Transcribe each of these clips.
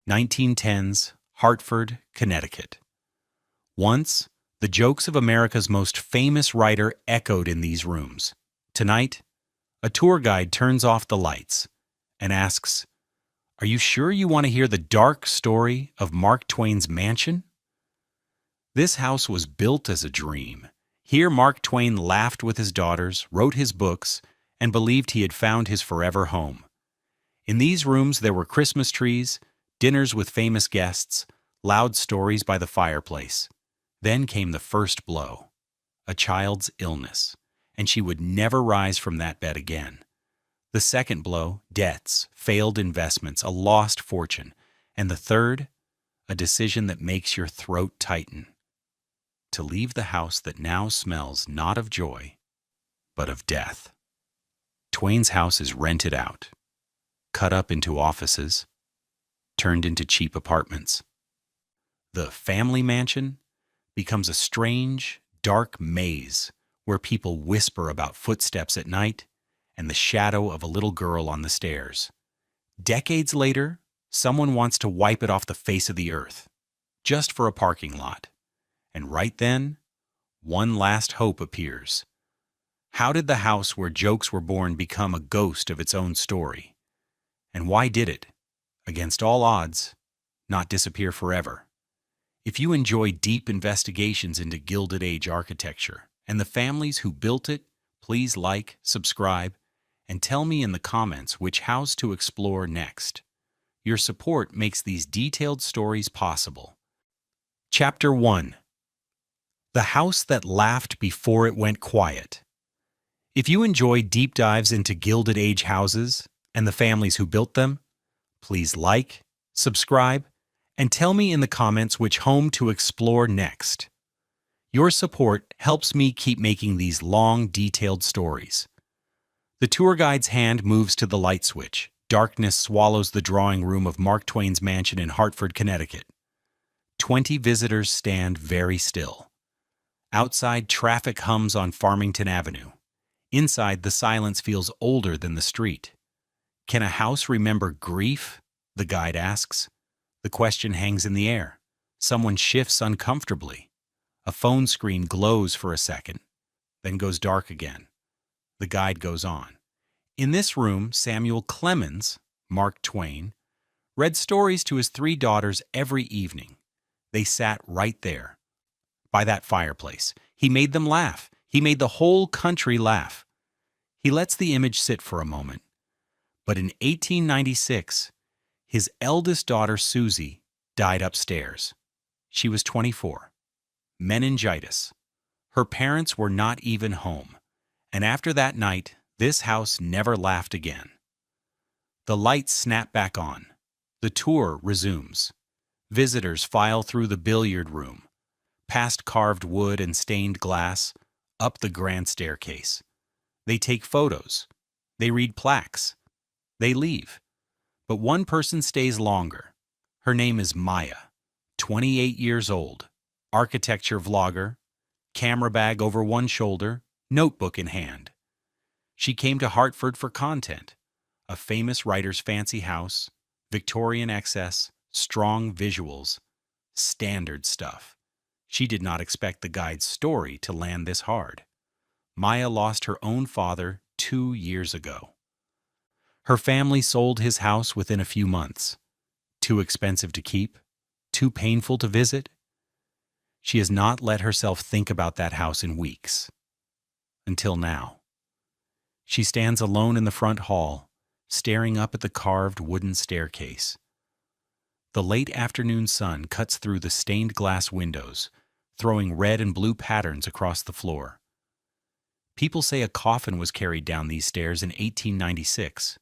1910s, Hartford, Connecticut. Once, the jokes of America's most famous writer echoed in these rooms. Tonight, a tour guide turns off the lights and asks, "Are you sure you want to hear the dark story of Mark Twain's mansion?" This house was built as a dream. Here Mark Twain laughed with his daughters, wrote his books, and believed he had found his forever home. In these rooms there were Christmas trees, dinners with famous guests, loud stories by the fireplace. Then came the first blow, a child's illness, and she would never rise from that bed again. The second blow, debts, failed investments, a lost fortune. And the third, a decision that makes your throat tighten. To leave the house that now smells not of joy, but of death. Twain's house is rented out, cut up into offices, turned into cheap apartments. The family mansion becomes a strange, dark maze where people whisper about footsteps at night and the shadow of a little girl on the stairs. Decades later, someone wants to wipe it off the face of the earth, just for a parking lot. And right then, one last hope appears. How did the house where jokes were born become a ghost of its own story? And why did it, against all odds, not disappear forever? If you enjoy deep investigations into Gilded Age architecture and the families who built it, please like, subscribe, and tell me in the comments which house to explore next. Your support makes these detailed stories possible. Chapter 1. The House That Laughed Before It Went Quiet. If you enjoy deep dives into Gilded Age houses and the families who built them, please like, subscribe, and tell me in the comments which home to explore next. Your support helps me keep making these long, detailed stories. The tour guide's hand moves to the light switch. Darkness swallows the drawing room of Mark Twain's mansion in Hartford, Connecticut. 20 visitors stand very still. Outside, traffic hums on Farmington Avenue. Inside, the silence feels older than the street. Can a house remember grief? The guide asks. The question hangs in the air. Someone shifts uncomfortably. A phone screen glows for a second, then goes dark again. The guide goes on. In this room, Samuel Clemens, Mark Twain, read stories to his 3 daughters every evening. They sat right there, by that fireplace. He made them laugh. He made the whole country laugh. He lets the image sit for a moment. But in 1896, his eldest daughter, Susie, died upstairs. She was 24. Meningitis. Her parents were not even home. And after that night, this house never laughed again. The lights snap back on. The tour resumes. Visitors file through the billiard room, past carved wood and stained glass, up the grand staircase. They take photos. They read plaques. They leave. But one person stays longer. Her name is Maya, 28 years old, architecture vlogger, camera bag over one shoulder, notebook in hand. She came to Hartford for content, a famous writer's fancy house, Victorian excess, strong visuals, standard stuff. She did not expect the guide's story to land this hard. Maya lost her own father 2 years ago. Her family sold his house within a few months. Too expensive to keep? Too painful to visit? She has not let herself think about that house in weeks. Until now. She stands alone in the front hall, staring up at the carved wooden staircase. The late afternoon sun cuts through the stained glass windows, throwing red and blue patterns across the floor. People say a coffin was carried down these stairs in 1896.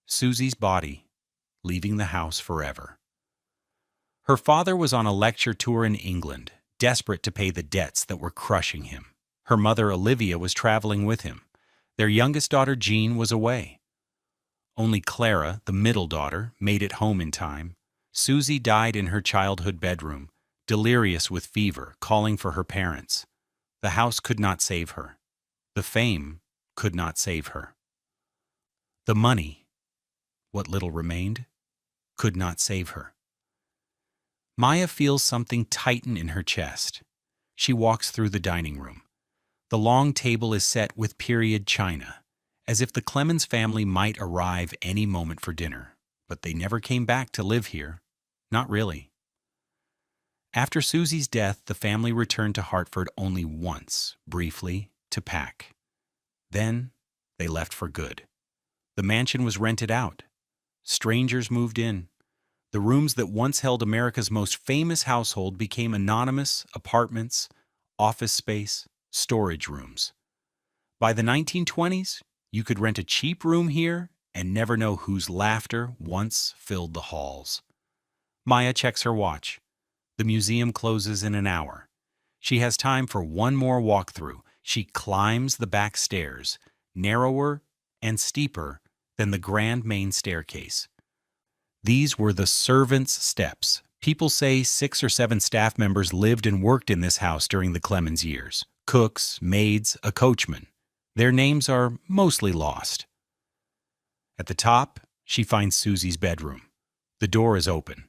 Susie's body, leaving the house forever. Her father was on a lecture tour in England, desperate to pay the debts that were crushing him. Her mother, Olivia, was traveling with him. Their youngest daughter, Jean, was away. Only Clara, the middle daughter, made it home in time. Susie died in her childhood bedroom, delirious with fever, calling for her parents. The house could not save her. The fame could not save her. The money, what little remained, could not save her. Maya feels something tighten in her chest. She walks through the dining room. The long table is set with period china, as if the Clemens family might arrive any moment for dinner, but they never came back to live here. Not really. After Susie's death, the family returned to Hartford only once, briefly, to pack. Then they left for good. The mansion was rented out. Strangers moved in. The rooms that once held America's most famous household became anonymous apartments, office space, storage rooms. By the 1920s, you could rent a cheap room here and never know whose laughter once filled the halls. Maya checks her watch. The museum closes in an hour. She has time for one more walkthrough. She climbs the back stairs, narrower and steeper than the grand main staircase. These were the servants' steps. People say 6 or 7 staff members lived and worked in this house during the Clemens years. Cooks, maids, a coachman. Their names are mostly lost. At the top, she finds Susie's bedroom. The door is open.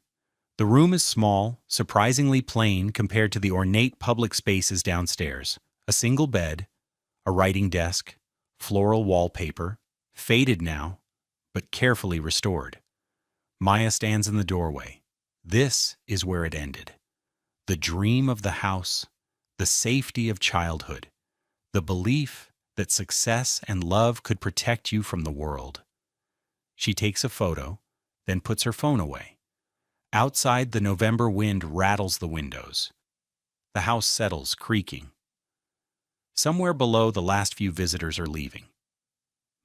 The room is small, surprisingly plain compared to the ornate public spaces downstairs. A single bed, a writing desk, floral wallpaper, faded now, but carefully restored. Maya stands in the doorway. This is where it ended. The dream of the house, the safety of childhood, the belief that success and love could protect you from the world. She takes a photo, then puts her phone away. Outside, the November wind rattles the windows. The house settles, creaking. Somewhere below, the last few visitors are leaving.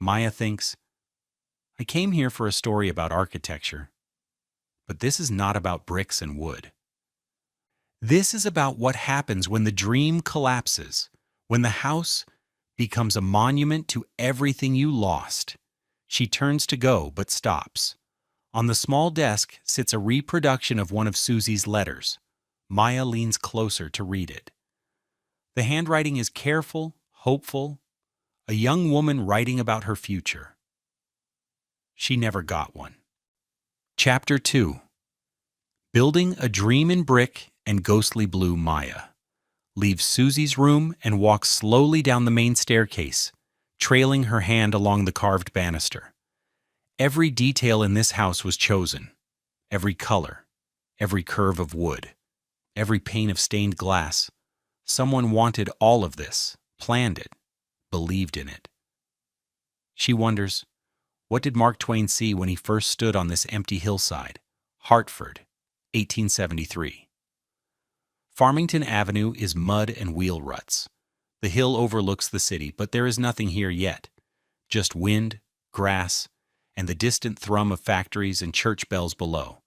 Maya thinks, I came here for a story about architecture, but this is not about bricks and wood. This is about what happens when the dream collapses, when the house becomes a monument to everything you lost. She turns to go, but stops. On the small desk sits a reproduction of one of Susie's letters. Maya leans closer to read it. The handwriting is careful, hopeful, a young woman writing about her future. She never got one. Chapter 2. Building a dream in brick and ghostly blue, Maya leaves Susie's room and walks slowly down the main staircase, trailing her hand along the carved banister. Every detail in this house was chosen. Every color, every curve of wood, every pane of stained glass. Someone wanted all of this, planned it, believed in it. She wonders, what did Mark Twain see when he first stood on this empty hillside? Hartford, 1873. Farmington Avenue is mud and wheel ruts. The hill overlooks the city, but there is nothing here yet. Just wind, grass, and the distant thrum of factories and church bells below.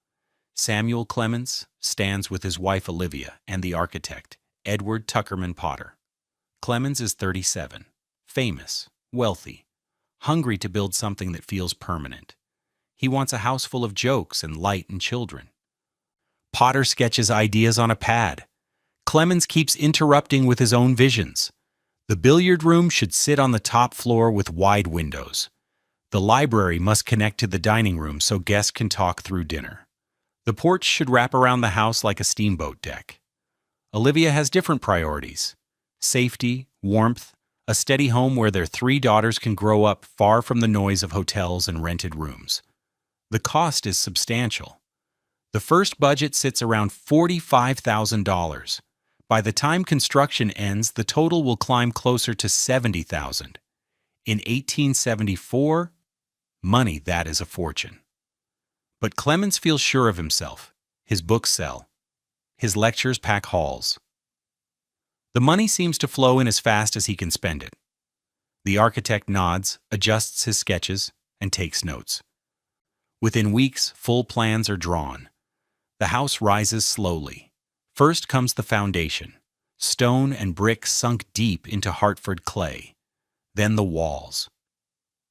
Samuel Clemens stands with his wife Olivia and the architect, Edward Tuckerman Potter. Clemens is 37, famous, wealthy, hungry to build something that feels permanent. He wants a house full of jokes and light and children. Potter sketches ideas on a pad. Clemens keeps interrupting with his own visions. The billiard room should sit on the top floor with wide windows. The library must connect to the dining room so guests can talk through dinner. The porch should wrap around the house like a steamboat deck. Olivia has different priorities: safety, warmth, a steady home where their 3 daughters can grow up far from the noise of hotels and rented rooms. The cost is substantial. The first budget sits around $45,000. By the time construction ends, the total will climb closer to $70,000. In 1874, money that is a fortune. But Clemens feels sure of himself. His books sell. His lectures pack halls. The money seems to flow in as fast as he can spend it. The architect nods, adjusts his sketches, and takes notes. Within weeks, full plans are drawn. The house rises slowly. First comes the foundation, stone and brick sunk deep into Hartford clay. Then the walls.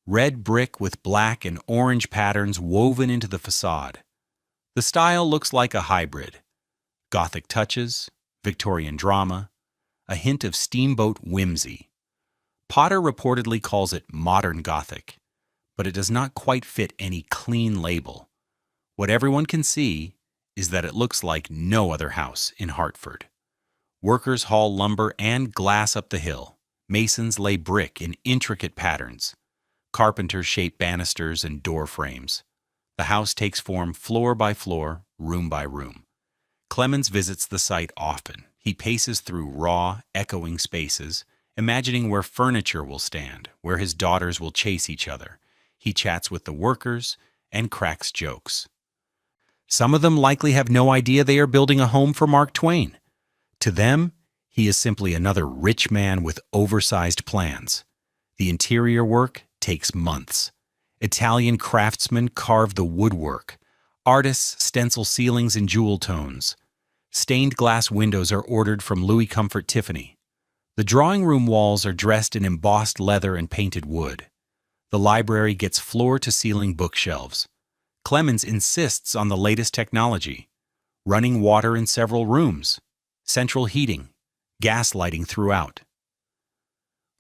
Red brick with black and orange patterns woven into the facade. The style looks like a hybrid. Gothic touches, Victorian drama, a hint of steamboat whimsy. Potter reportedly calls it modern Gothic, but it does not quite fit any clean label. What everyone can see is that it looks like no other house in Hartford. Workers haul lumber and glass up the hill. Masons lay brick in intricate patterns. Carpenters shape banisters and door frames. The house takes form floor by floor, room by room. Clemens visits the site often. He paces through raw, echoing spaces, imagining where furniture will stand, where his daughters will chase each other. He chats with the workers and cracks jokes. Some of them likely have no idea they are building a home for Mark Twain. To them, he is simply another rich man with oversized plans. The interior work takes months. Italian craftsmen carve the woodwork. Artists stencil ceilings in jewel tones. Stained glass windows are ordered from Louis Comfort Tiffany. The drawing room walls are dressed in embossed leather and painted wood. The library gets floor-to-ceiling bookshelves. Clemens insists on the latest technology. Running water in several rooms. Central heating. Gas lighting throughout.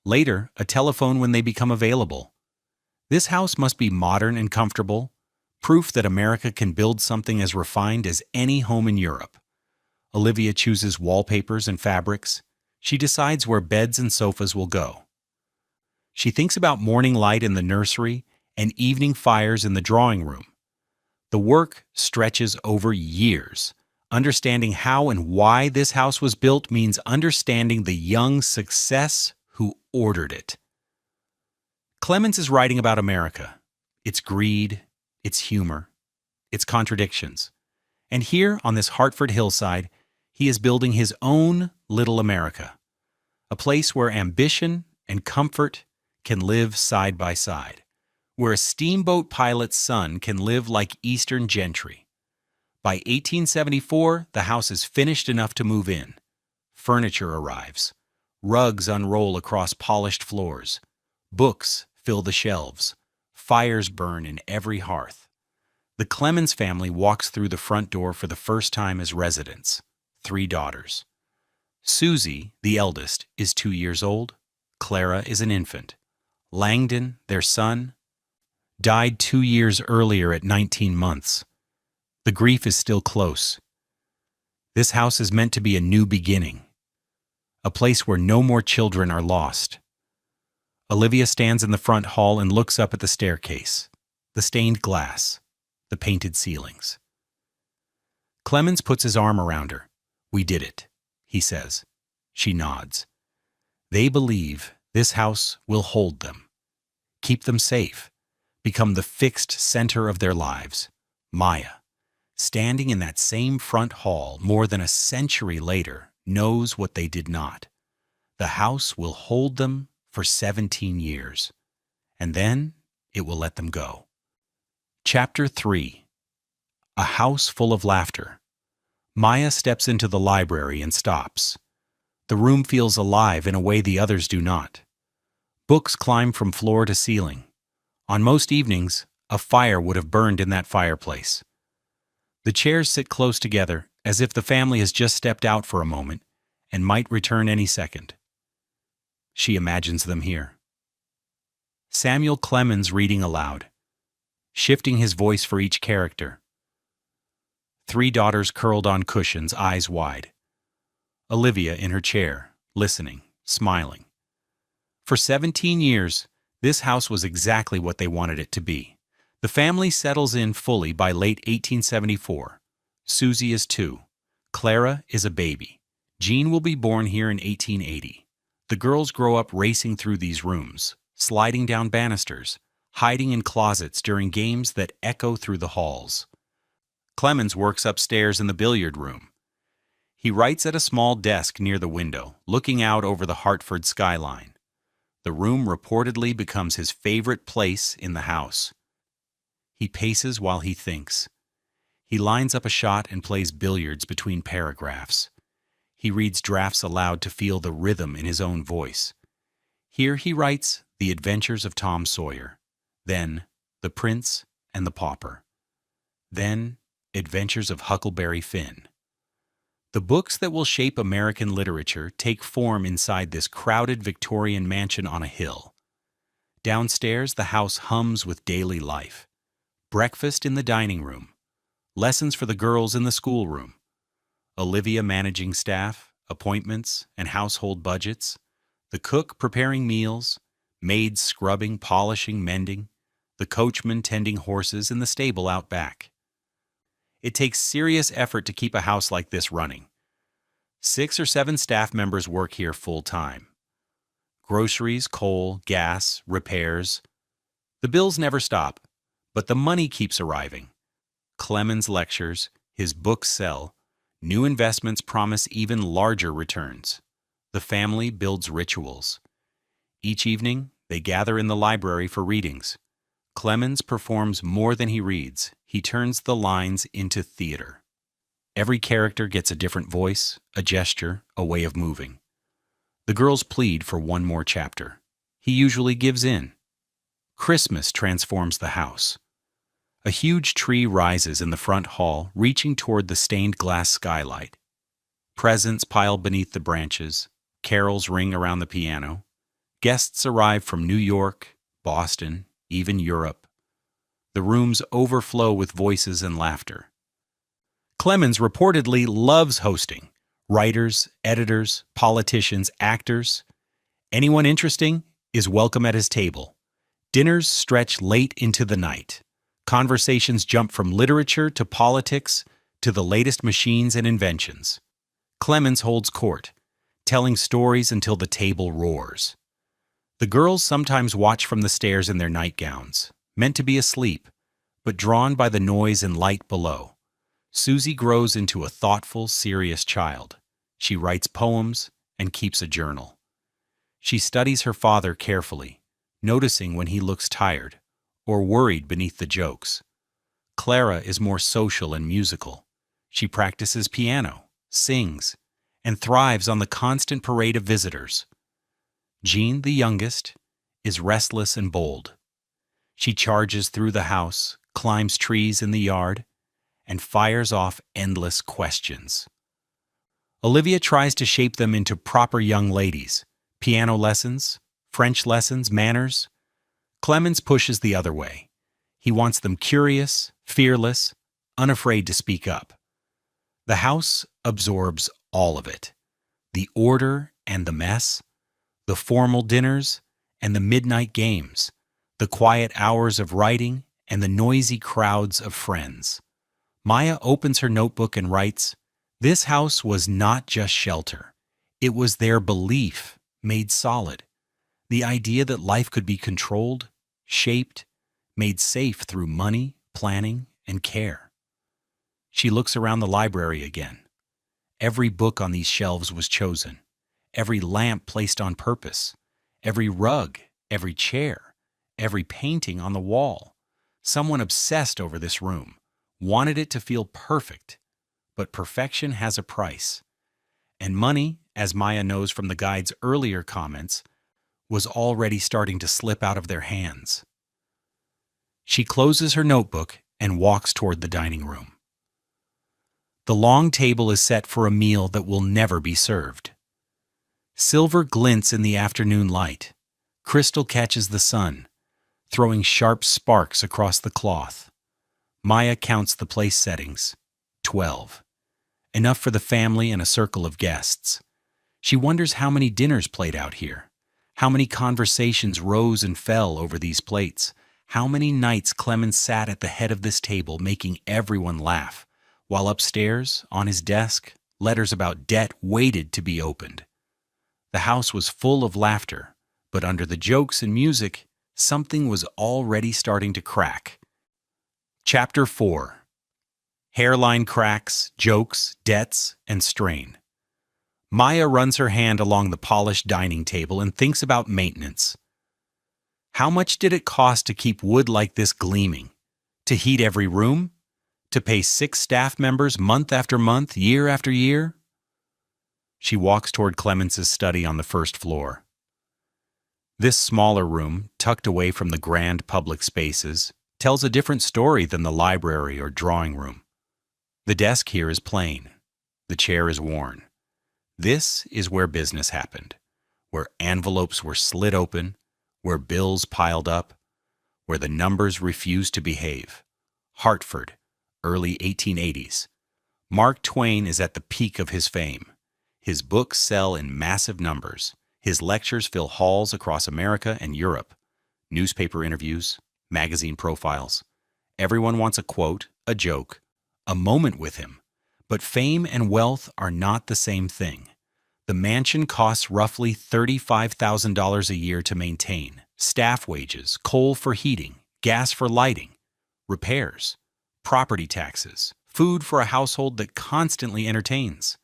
Later, a telephone when they become available. This house must be modern and comfortable, proof that America can build something as refined as any home in Europe. Olivia chooses wallpapers and fabrics. She decides where beds and sofas will go. She thinks about morning light in the nursery and evening fires in the drawing room. The work stretches over years. Understanding how and why this house was built means understanding the young success who ordered it. Clemens is writing about America, its greed, its humor, its contradictions. And here on this Hartford hillside, he is building his own little America, a place where ambition and comfort can live side by side, where a steamboat pilot's son can live like Eastern gentry. By 1874, the house is finished enough to move in. Furniture arrives. Rugs unroll across polished floors. Books fill the shelves. Fires burn in every hearth. The Clemens family walks through the front door for the first time as residents. 3 daughters. Susie, the eldest, is 2 years old. Clara is an infant. Langdon, their son, died 2 years earlier at 19 months. The grief is still close. This house is meant to be a new beginning, a place where no more children are lost. Olivia stands in the front hall and looks up at the staircase, the stained glass, the painted ceilings. Clemens puts his arm around her. "We did it," he says. She nods. They believe this house will hold them, keep them safe, become the fixed center of their lives. Maya, standing in that same front hall more than a century later, knows what they did not. The house will hold them for 17 years, and then it will let them go. Chapter 3. A House Full of Laughter. Maya steps into the library and stops. The room feels alive in a way the others do not. Books climb from floor to ceiling. On most evenings, a fire would have burned in that fireplace. The chairs sit close together, as if the family has just stepped out for a moment and might return any second. She imagines them here. Samuel Clemens reading aloud, shifting his voice for each character. 3 daughters curled on cushions, eyes wide. Olivia in her chair, listening, smiling. For 17 years, this house was exactly what they wanted it to be. The family settles in fully by late 1874. Susie is 2. Clara is a baby. Jean will be born here in 1880. The girls grow up racing through these rooms, sliding down banisters, hiding in closets during games that echo through the halls. Clemens works upstairs in the billiard room. He writes at a small desk near the window, looking out over the Hartford skyline. The room reportedly becomes his favorite place in the house. He paces while he thinks. He lines up a shot and plays billiards between paragraphs. He reads drafts aloud to feel the rhythm in his own voice. Here he writes The Adventures of Tom Sawyer, then The Prince and the Pauper, then Adventures of Huckleberry Finn. The books that will shape American literature take form inside this crowded Victorian mansion on a hill. Downstairs, the house hums with daily life. Breakfast in the dining room. lessons for the girls in the schoolroom, Olivia managing staff, appointments, and household budgets, the cook preparing meals, maids scrubbing, polishing, mending, the coachman tending horses in the stable out back. It takes serious effort to keep a house like this running. 6 or 7 staff members work here full-time. Groceries, coal, gas, repairs. The bills never stop, but the money keeps arriving. Clemens lectures, his books sell, new investments promise even larger returns. The family builds rituals. Each evening, they gather in the library for readings. Clemens performs more than he reads. He turns the lines into theater. Every character gets a different voice, a gesture, a way of moving. The girls plead for one more chapter. He usually gives in. Christmas transforms the house. A huge tree rises in the front hall, reaching toward the stained glass skylight. Presents pile beneath the branches. Carols ring around the piano. Guests arrive from New York, Boston, even Europe. The rooms overflow with voices and laughter. Clemens reportedly loves hosting. Writers, editors, politicians, actors. Anyone interesting is welcome at his table. Dinners stretch late into the night. Conversations jump from literature to politics to the latest machines and inventions. Clemens holds court, telling stories until the table roars. The girls sometimes watch from the stairs in their nightgowns, meant to be asleep, but drawn by the noise and light below. Susie grows into a thoughtful, serious child. She writes poems and keeps a journal. She studies her father carefully, noticing when he looks tired or worried beneath the jokes. Clara is more social and musical. She practices piano, sings, and thrives on the constant parade of visitors. Jean, the youngest, is restless and bold. She charges through the house, climbs trees in the yard, and fires off endless questions. Olivia tries to shape them into proper young ladies. Piano lessons, French lessons, manners. Clemens pushes the other way. He wants them curious, fearless, unafraid to speak up. The house absorbs all of it. The order and the mess, the formal dinners and the midnight games, the quiet hours of writing and the noisy crowds of friends. Maya opens her notebook and writes, "This house was not just shelter. It was their belief made solid. The idea that life could be controlled, shaped, made safe through money, planning, and care." She looks around the library again. Every book on these shelves was chosen. Every lamp placed on purpose. Every rug, every chair, every painting on the wall. Someone obsessed over this room, wanted it to feel perfect. But perfection has a price. And money, as Maya knows from the guide's earlier comments, was already starting to slip out of their hands. She closes her notebook and walks toward the dining room. The long table is set for a meal that will never be served. Silver glints in the afternoon light. Crystal catches the sun, throwing sharp sparks across the cloth. Maya counts the place settings. 12. Enough for the family and a circle of guests. She wonders how many dinners played out here. How many conversations rose and fell over these plates. How many nights Clemens sat at the head of this table making everyone laugh, while upstairs, on his desk, letters about debt waited to be opened. The house was full of laughter, but under the jokes and music, something was already starting to crack. Chapter 4. Hairline cracks, jokes, debts, and strain. Maya runs her hand along the polished dining table and thinks about maintenance. How much did it cost to keep wood like this gleaming? To heat every room? To pay 6 staff members month after month, year after year? She walks toward Clemens's study on the first floor. This smaller room, tucked away from the grand public spaces, tells a different story than the library or drawing room. The desk here is plain. The chair is worn. This is where business happened, where envelopes were slid open, where bills piled up, where the numbers refused to behave. Hartford, early 1880s. Mark Twain is at the peak of his fame. His books sell in massive numbers. His lectures fill halls across America and Europe. Newspaper interviews, magazine profiles. Everyone wants a quote, a joke, a moment with him. But fame and wealth are not the same thing. The mansion costs roughly $35,000 a year to maintain. Staff wages, coal for heating, gas for lighting, repairs, property taxes, food for a household that constantly entertains.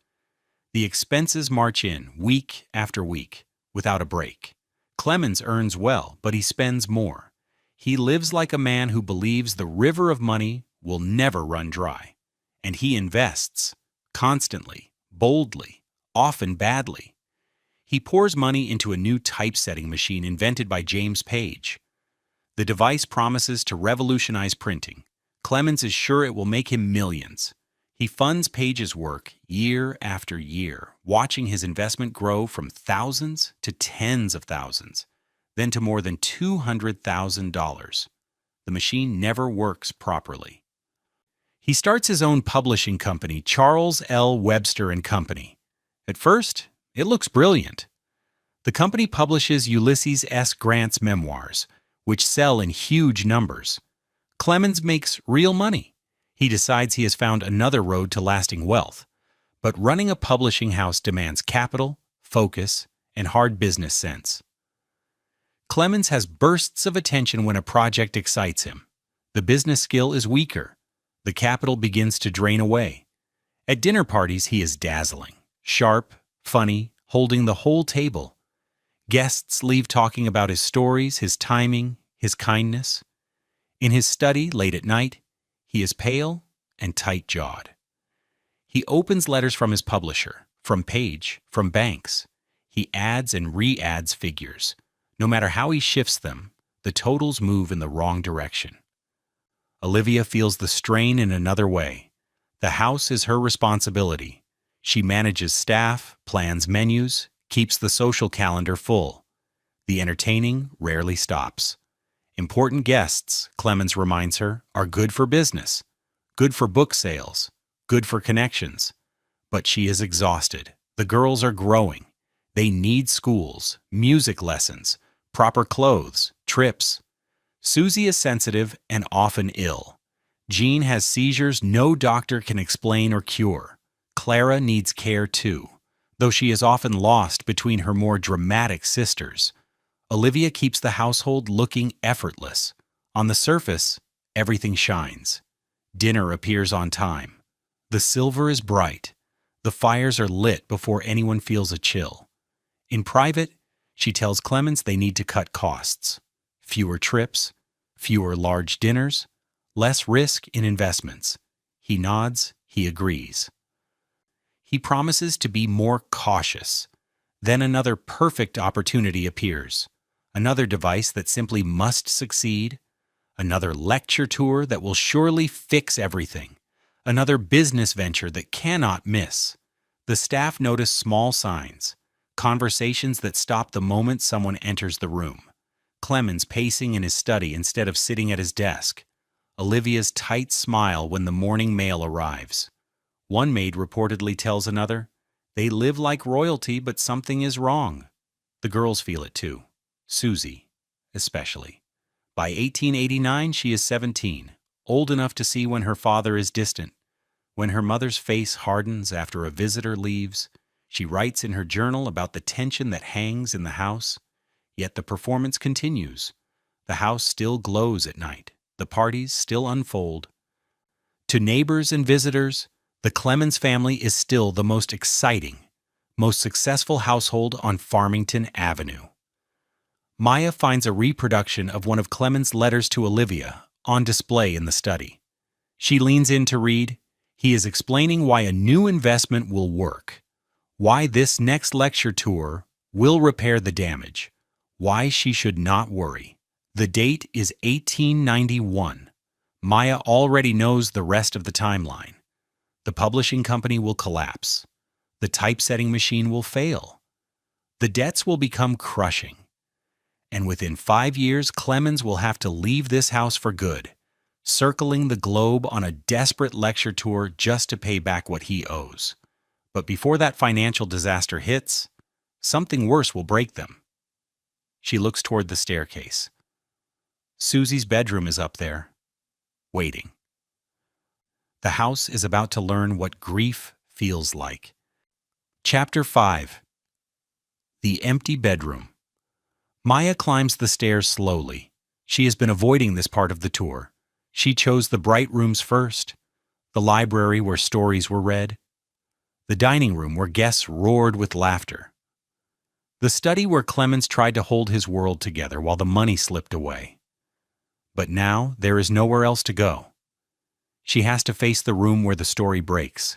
The expenses march in week after week, without a break. Clemens earns well, but he spends more. He lives like a man who believes the river of money will never run dry. And he invests, constantly, boldly, often badly. He pours money into a new typesetting machine invented by James Page. The device promises to revolutionize printing. Clemens is sure it will make him millions. He funds Page's work year after year, watching his investment grow from thousands to tens of thousands, then to more than $200,000. The machine never works properly. He starts his own publishing company, Charles L. Webster and Company. At first, it looks brilliant. The company publishes Ulysses S. Grant's memoirs, which sell in huge numbers. Clemens makes real money. He decides he has found another road to lasting wealth. But running a publishing house demands capital, focus, and hard business sense. Clemens has bursts of attention when a project excites him. The business skill is weaker. The capital begins to drain away. At dinner parties, he is dazzling, sharp, funny, holding the whole table. Guests leave talking about his stories, his timing, his kindness. In his study, late at night, he is pale and tight-jawed. He opens letters from his publisher, from Page, from banks. He adds and re-adds figures. No matter how he shifts them, the totals move in the wrong direction. Olivia feels the strain in another way. The house is her responsibility. She manages staff, plans menus, keeps the social calendar full. The entertaining rarely stops. Important guests, Clemens reminds her, are good for business, good for book sales, good for connections. But she is exhausted. The girls are growing. They need schools, music lessons, proper clothes, trips. Susie is sensitive and often ill. Jean has seizures no doctor can explain or cure. Clara needs care too, though she is often lost between her more dramatic sisters. Olivia keeps the household looking effortless. On the surface, everything shines. Dinner appears on time. The silver is bright. The fires are lit before anyone feels a chill. In private, she tells Clemens they need to cut costs. Fewer trips, fewer large dinners, less risk in investments. He nods, he agrees. He promises to be more cautious. Then another perfect opportunity appears. Another device that simply must succeed. Another lecture tour that will surely fix everything. Another business venture that cannot miss. The staff notice small signs. Conversations that stop the moment someone enters the room. Clemens pacing in his study instead of sitting at his desk. Olivia's tight smile when the morning mail arrives. One maid reportedly tells another, "They live like royalty, but something is wrong." The girls feel it too. Susie, especially. By 1889, she is 17, old enough to see when her father is distant. When her mother's face hardens after a visitor leaves, she writes in her journal about the tension that hangs in the house. Yet the performance continues. The house still glows at night. The parties still unfold. To neighbors and visitors, the Clemens family is still the most exciting, most successful household on Farmington Avenue. Maya finds a reproduction of one of Clemens' letters to Olivia on display in the study. She leans in to read. He is explaining why a new investment will work, why this next lecture tour will repair the damage, why she should not worry. The date is 1891. Maya already knows the rest of the timeline. The publishing company will collapse. The typesetting machine will fail. The debts will become crushing. And within 5 years, Clemens will have to leave this house for good. circling the globe on a desperate lecture tour just to pay back what he owes. But before that financial disaster hits, something worse will break them. She looks toward the staircase. Susie's bedroom is up there, waiting. The house is about to learn what grief feels like. Chapter 5. The Empty Bedroom. Maya climbs the stairs slowly. She has been avoiding this part of the tour. She chose the bright rooms first, the library where stories were read, the dining room where guests roared with laughter, the study where Clemens tried to hold his world together while the money slipped away. But now there is nowhere else to go. She has to face the room where the story breaks.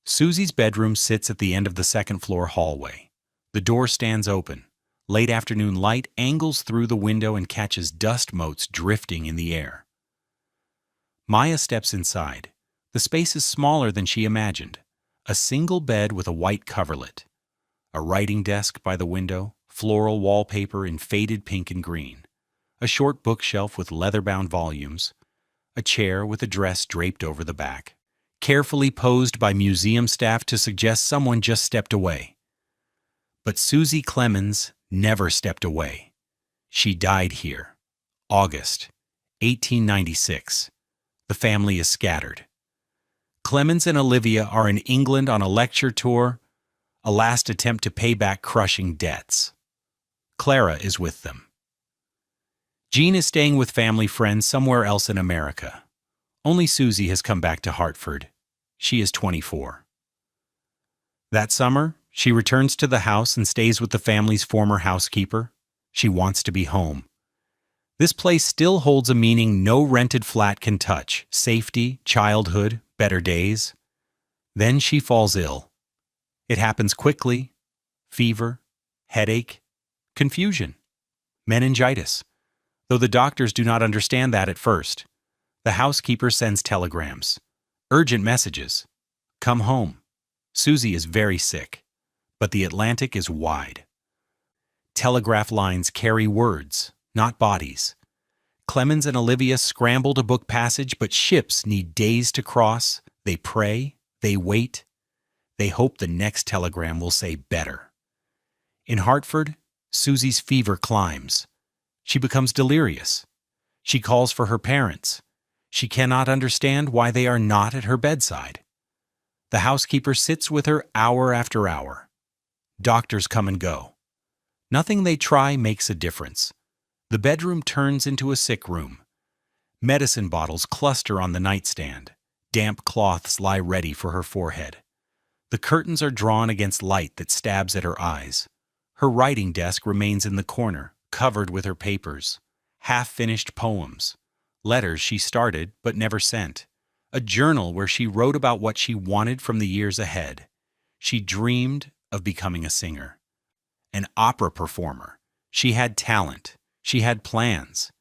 Susie's bedroom sits at the end of the second-floor hallway. The door stands open. Late afternoon light angles through the window and catches dust motes drifting in the air. Maya steps inside. The space is smaller than she imagined. A single bed with a white coverlet. A writing desk by the window, floral wallpaper in faded pink and green. A short bookshelf with leather-bound volumes. A chair with a dress draped over the back, carefully posed by museum staff to suggest someone just stepped away. But Susie Clemens never stepped away. She died here, August 1896. The family is scattered. Clemens and Olivia are in England on a lecture tour, a last attempt to pay back crushing debts. Clara is with them. Jean is staying with family friends somewhere else in America. Only Susie has come back to Hartford. She is 24. That summer, she returns to the house and stays with the family's former housekeeper. She wants to be home. This place still holds a meaning no rented flat can touch: safety, childhood, better days. Then she falls ill. It happens quickly: fever, headache, confusion, meningitis. Though the doctors do not understand that at first. The housekeeper sends telegrams, urgent messages. Come home. Susie is very sick, but the Atlantic is wide. Telegraph lines carry words, not bodies. Clemens and Olivia scramble to book passage, but ships need days to cross. They pray, they wait. They hope the next telegram will say better. In Hartford, Susie's fever climbs. She becomes delirious. She calls for her parents. She cannot understand why they are not at her bedside. The housekeeper sits with her hour after hour. Doctors come and go. Nothing they try makes a difference. The bedroom turns into a sick room. Medicine bottles cluster on the nightstand. Damp cloths lie ready for her forehead. The curtains are drawn against light that stabs at her eyes. Her writing desk remains in the corner, covered with her papers, half-finished poems, letters she started but never sent, a journal where she wrote about what she wanted from the years ahead. She dreamed of becoming a singer, an opera performer. She had talent. She had plans.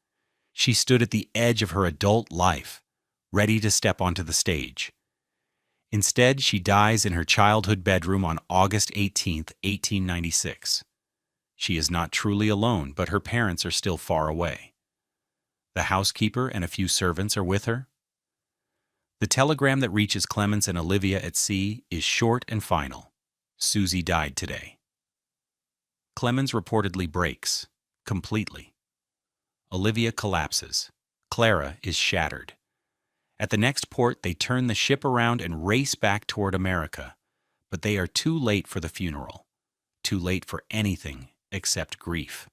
She stood at the edge of her adult life, ready to step onto the stage. Instead, she dies in her childhood bedroom on August 18, 1896. She is not truly alone, but her parents are still far away. The housekeeper and a few servants are with her. The telegram that reaches Clemens and Olivia at sea is short and final. Susie died today. Clemens reportedly breaks, completely. Olivia collapses. Clara is shattered. At the next port, they turn the ship around and race back toward America, but they are too late for the funeral, too late for anything except grief.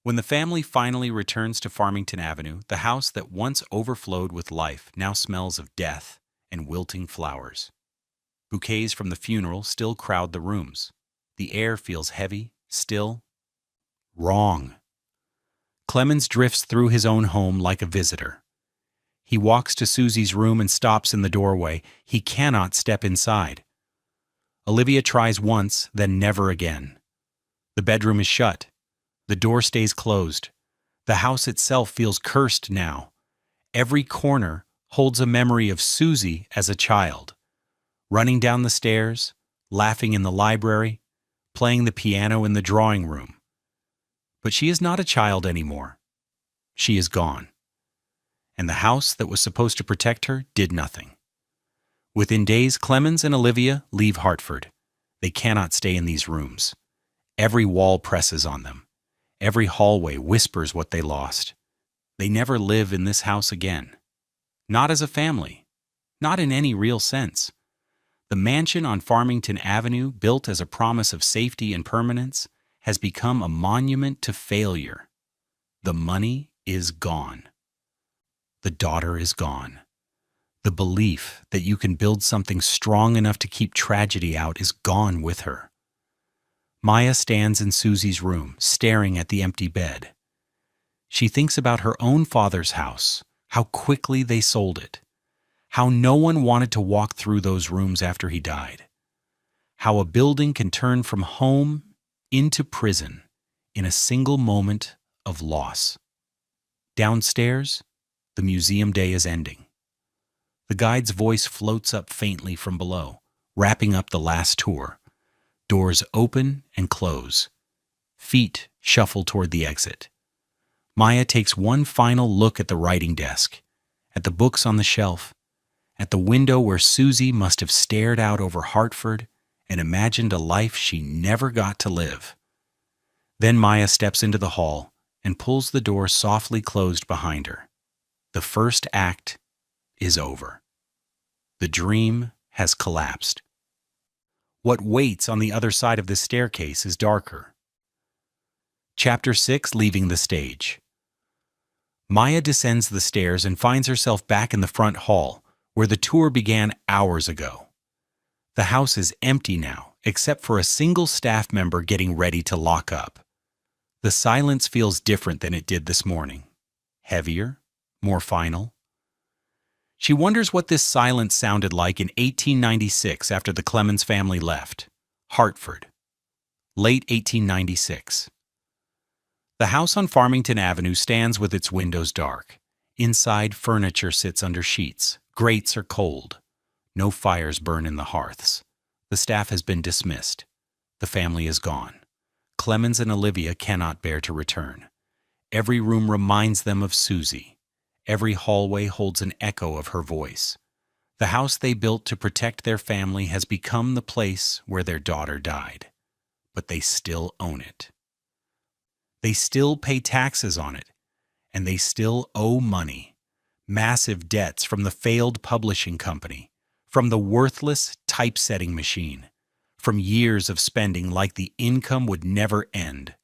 When the family finally returns to Farmington Avenue, the house that once overflowed with life now smells of death and wilting flowers. Bouquets from the funeral still crowd the rooms. The air feels heavy, still. Wrong. Clemens drifts through his own home like a visitor. He walks to Susie's room and stops in the doorway. He cannot step inside. Olivia tries once, then never again. The bedroom is shut. The door stays closed. The house itself feels cursed now. Every corner holds a memory of Susie as a child, running down the stairs, laughing in the library, playing the piano in the drawing room. But she is not a child anymore. She is gone. and the house that was supposed to protect her did nothing. Within days, Clemens and Olivia leave Hartford. They cannot stay in these rooms. Every wall presses on them. Every hallway whispers what they lost. They never live in this house again. Not as a family. Not in any real sense. The mansion on Farmington Avenue, built as a promise of safety and permanence, has become a monument to failure. The money is gone. The daughter is gone. The belief that you can build something strong enough to keep tragedy out is gone with her. Maya stands in Susie's room, staring at the empty bed. She thinks about her own father's house, how quickly they sold it, how no one wanted to walk through those rooms after he died, how a building can turn from home into prison in a single moment of loss. Downstairs, the museum day is ending. The guide's voice floats up faintly from below, wrapping up the last tour. Doors open and close. Feet shuffle toward the exit. Maya takes one final look at the writing desk, at the books on the shelf, at the window where Susie must have stared out over Hartford and imagined a life she never got to live. Then Maya steps into the hall and pulls the door softly closed behind her. The first act is over. The dream has collapsed. What waits on the other side of the staircase is darker. Chapter 6, Leaving the Stage. Maya descends the stairs and finds herself back in the front hall, where the tour began hours ago. The house is empty now, except for a single staff member getting ready to lock up. The silence feels different than it did this morning. Heavier, more final. She wonders what this silence sounded like in 1896 after the Clemens family left. Hartford. Late 1896. The house on Farmington Avenue stands with its windows dark. Inside, furniture sits under sheets. Grates are cold. No fires burn in the hearths. The staff has been dismissed. The family is gone. Clemens and Olivia cannot bear to return. Every room reminds them of Susie. Every hallway holds an echo of her voice. The house they built to protect their family has become the place where their daughter died. But they still own it. They still pay taxes on it, and they still owe money. Massive debts from the failed publishing company, from the worthless typesetting machine, from years of spending like the income would never end.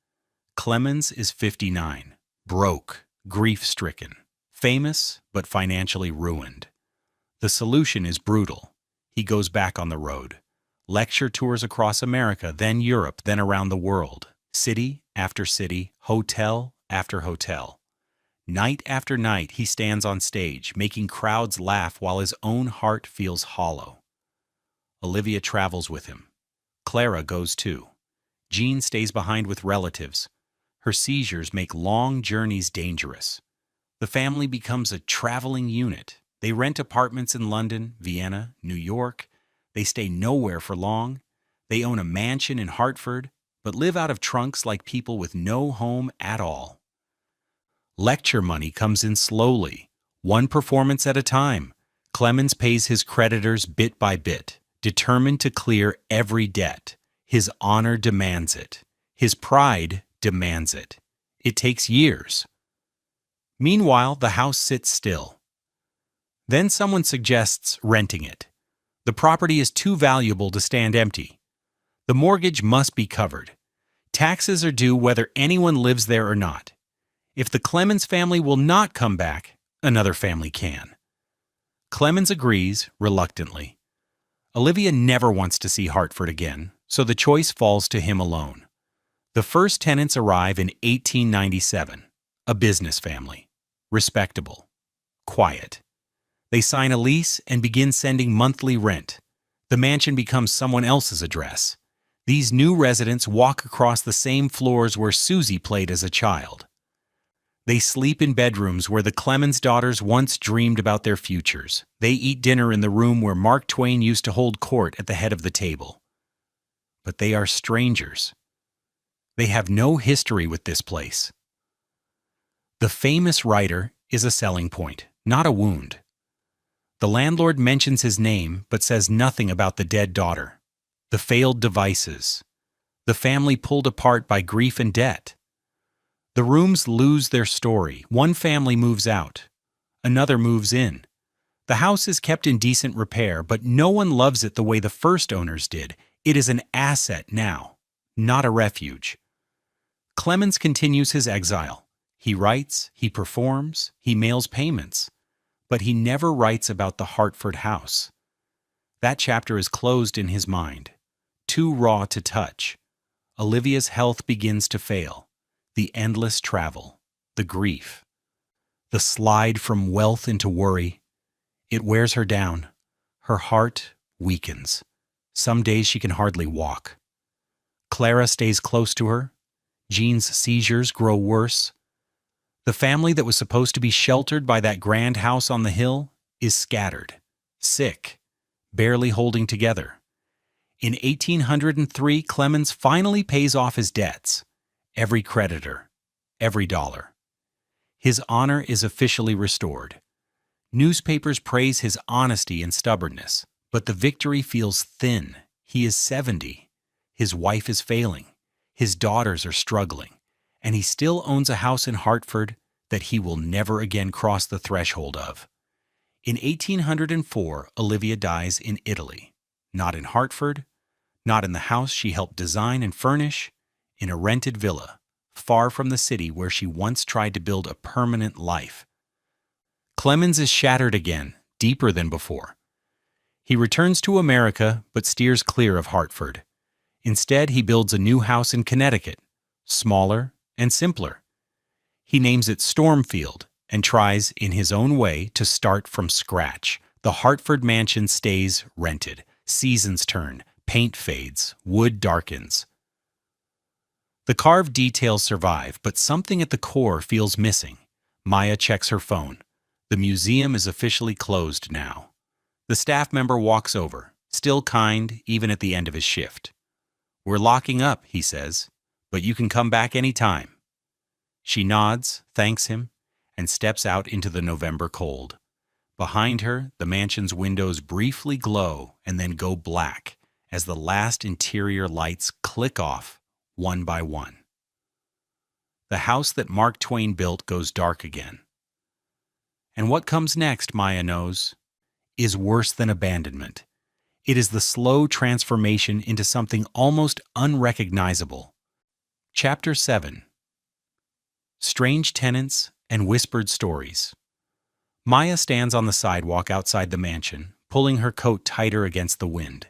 Clemens is 59, broke, grief-stricken. Famous, but financially ruined. The solution is brutal. He goes back on the road. Lecture tours across America, then Europe, then around the world. City after city, hotel after hotel. Night after night, he stands on stage, making crowds laugh while his own heart feels hollow. Olivia travels with him. Clara goes too. Jean stays behind with relatives. Her seizures make long journeys dangerous. The family becomes a traveling unit. They rent apartments in London, Vienna, New York. They stay nowhere for long. They own a mansion in Hartford, but live out of trunks like people with no home at all. Lecture money comes in slowly, one performance at a time. Clemens pays his creditors bit by bit, determined to clear every debt. His honor demands it. His pride demands it. It takes years. Meanwhile, the house sits still. Then someone suggests renting it. The property is too valuable to stand empty. The mortgage must be covered. Taxes are due whether anyone lives there or not. If the Clemens family will not come back, another family can. Clemens agrees, reluctantly. Olivia never wants to see Hartford again, so the choice falls to him alone. The first tenants arrive in 1897. A business family. Respectable. Quiet. They sign a lease and begin sending monthly rent. The mansion becomes someone else's address. These new residents walk across the same floors where Susie played as a child. They sleep in bedrooms where the Clemens daughters once dreamed about their futures. They eat dinner in the room where Mark Twain used to hold court at the head of the table. But they are strangers. They have no history with this place. The famous writer is a selling point, not a wound. The landlord mentions his name but says nothing about the dead daughter, the failed devices, the family pulled apart by grief and debt. The rooms lose their story. One family moves out. Another moves in. The house is kept in decent repair, but no one loves it the way the first owners did. It is an asset now, not a refuge. Clemens continues his exile. He writes, he performs, he mails payments. But he never writes about the Hartford house. That chapter is closed in his mind, too raw to touch. Olivia's health begins to fail. The endless travel, the grief, the slide from wealth into worry. It wears her down. Her heart weakens. Some days she can hardly walk. Clara stays close to her. Jean's seizures grow worse. The family that was supposed to be sheltered by that grand house on the hill is scattered, sick, barely holding together. In 1803, Clemens finally pays off his debts, every creditor, every dollar. His honor is officially restored. Newspapers praise his honesty and stubbornness, but the victory feels thin. He is 70. His wife is failing. His daughters are struggling. And he still owns a house in Hartford that he will never again cross the threshold of. In 1804, Olivia dies in Italy, not in Hartford, not in the house she helped design and furnish, in a rented villa, far from the city where she once tried to build a permanent life. Clemens is shattered again, deeper than before. He returns to America but steers clear of Hartford. Instead, he builds a new house in Connecticut, smaller and simpler. He names it Stormfield and tries, in his own way, to start from scratch. The Hartford mansion stays rented. Seasons turn, paint fades, wood darkens. The carved details survive, but something at the core feels missing. Maya checks her phone. The museum is officially closed now. The staff member walks over, still kind even at the end of his shift. "We're locking up," he says, "but you can come back any time." She nods, thanks him, and steps out into the November cold. Behind her, the mansion's windows briefly glow and then go black as the last interior lights click off one by one. The house that Mark Twain built goes dark again. And what comes next, Maya knows, is worse than abandonment. It is the slow transformation into something almost unrecognizable. Chapter 7. Strange Tenants and Whispered Stories. Maya stands on the sidewalk outside the mansion, pulling her coat tighter against the wind.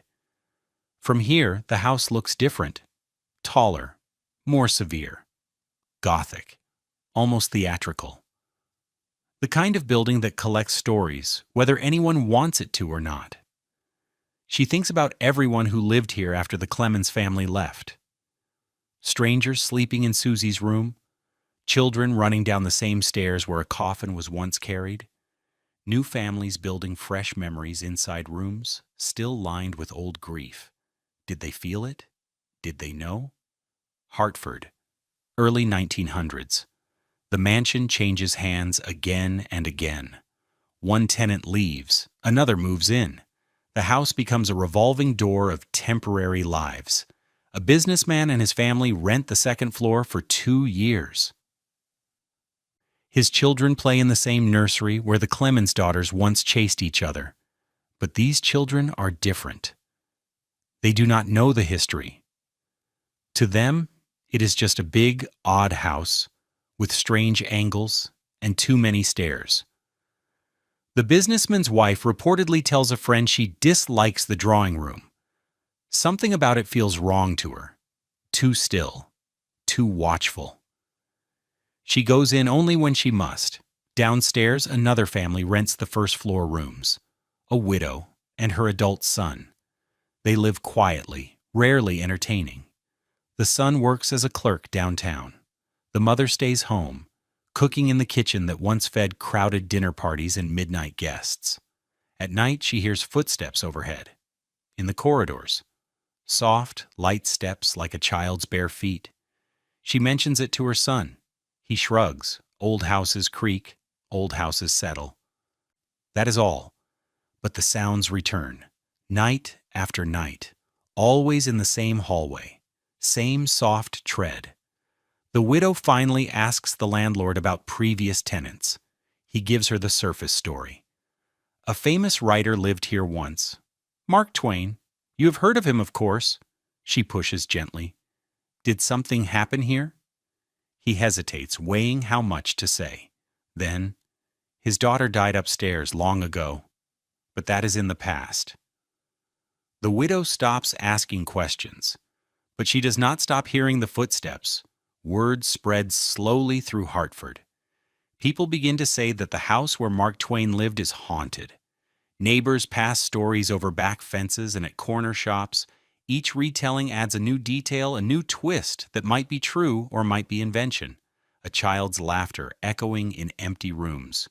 From here, the house looks different. Taller, more severe. Gothic, almost theatrical. The kind of building that collects stories, whether anyone wants it to or not. She thinks about everyone who lived here after the Clemens family left. Strangers sleeping in Susie's room, children running down the same stairs where a coffin was once carried, new families building fresh memories inside rooms, still lined with old grief. Did they feel it? Did they know? Hartford, early 1900s. The mansion changes hands again and again. One tenant leaves, another moves in. The house becomes a revolving door of temporary lives. A businessman and his family rent the second floor for 2 years. His children play in the same nursery where the Clemens daughters once chased each other. But these children are different. They do not know the history. To them, it is just a big, odd house with strange angles and too many stairs. The businessman's wife reportedly tells a friend she dislikes the drawing room. Something about it feels wrong to her. Too still. Too watchful. She goes in only when she must. Downstairs, another family rents the first floor rooms. A widow and her adult son. They live quietly, rarely entertaining. The son works as a clerk downtown. The mother stays home, cooking in the kitchen that once fed crowded dinner parties and midnight guests. At night, she hears footsteps overhead. In the corridors. Soft, light steps like a child's bare feet. She mentions it to her son. He shrugs. Old houses creak, old houses settle. That is all. But the sounds return, night after night, always in the same hallway, same soft tread. The widow finally asks the landlord about previous tenants. He gives her the surface story. A famous writer lived here once. Mark Twain. You have heard of him, of course. She pushes gently. Did something happen here? He hesitates, weighing how much to say. Then, his daughter died upstairs long ago, but that is in the past. The widow stops asking questions, but she does not stop hearing the footsteps. Word spreads slowly through Hartford. People begin to say that the house where Mark Twain lived is haunted. Neighbors pass stories over back fences and at corner shops. Each retelling adds a new detail, a new twist that might be true or might be invention. A child's laughter echoing in empty rooms.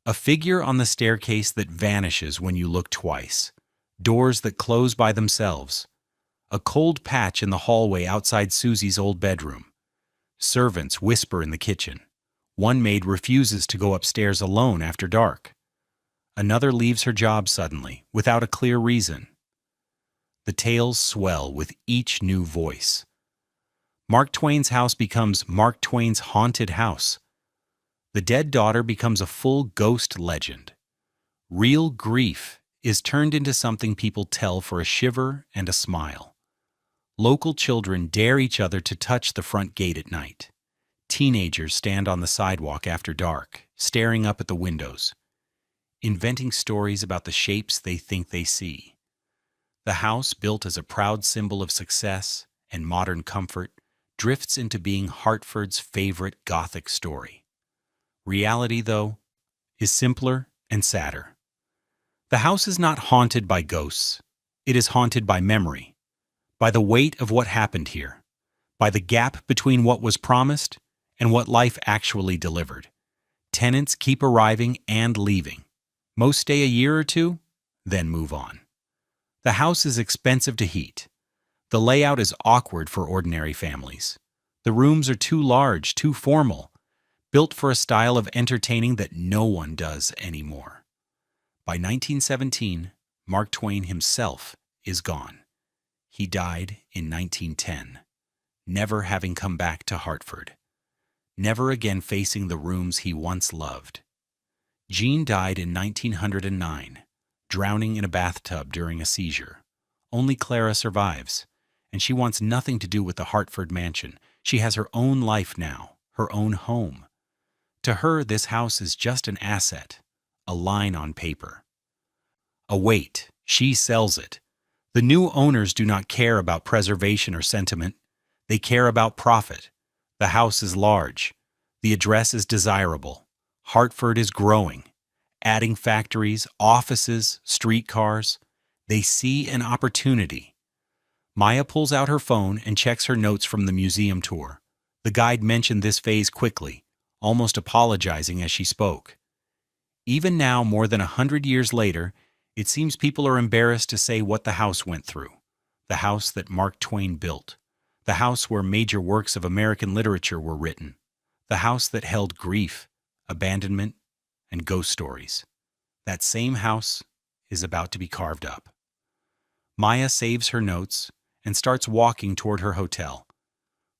A figure on the staircase that vanishes when you look twice. Doors that close by themselves. A cold patch in the hallway outside Susie's old bedroom. Servants whisper in the kitchen. One maid refuses to go upstairs alone after dark. Another leaves her job suddenly, without a clear reason. The tales swell with each new voice. Mark Twain's house becomes Mark Twain's haunted house. The dead daughter becomes a full ghost legend. Real grief is turned into something people tell for a shiver and a smile. Local children dare each other to touch the front gate at night. Teenagers stand on the sidewalk after dark, staring up at the windows, inventing stories about the shapes they think they see. The house, built as a proud symbol of success and modern comfort, drifts into being Hartford's favorite Gothic story. Reality, though, is simpler and sadder. The house is not haunted by ghosts. It is haunted by memory, by the weight of what happened here, by the gap between what was promised and what life actually delivered. Tenants keep arriving and leaving. Most stay a year or two, then move on. The house is expensive to heat. The layout is awkward for ordinary families. The rooms are too large, too formal, built for a style of entertaining that no one does anymore. By 1917, Mark Twain himself is gone. He died in 1910, never having come back to Hartford, never again facing the rooms he once loved. Jean died in 1909, drowning in a bathtub during a seizure. Only Clara survives, and she wants nothing to do with the Hartford mansion. She has her own life now, her own home. To her, this house is just an asset, a line on paper. A weight, she sells it. The new owners do not care about preservation or sentiment. They care about profit. The house is large. The address is desirable. Hartford is growing, adding factories, offices, streetcars. They see an opportunity. Maya pulls out her phone and checks her notes from the museum tour. The guide mentioned this phase quickly, almost apologizing as she spoke. Even now, more than 100 years later, it seems people are embarrassed to say what the house went through. The house that Mark Twain built. The house where major works of American literature were written. The house that held grief, abandonment, and ghost stories. That same house is about to be carved up. Maya saves her notes and starts walking toward her hotel.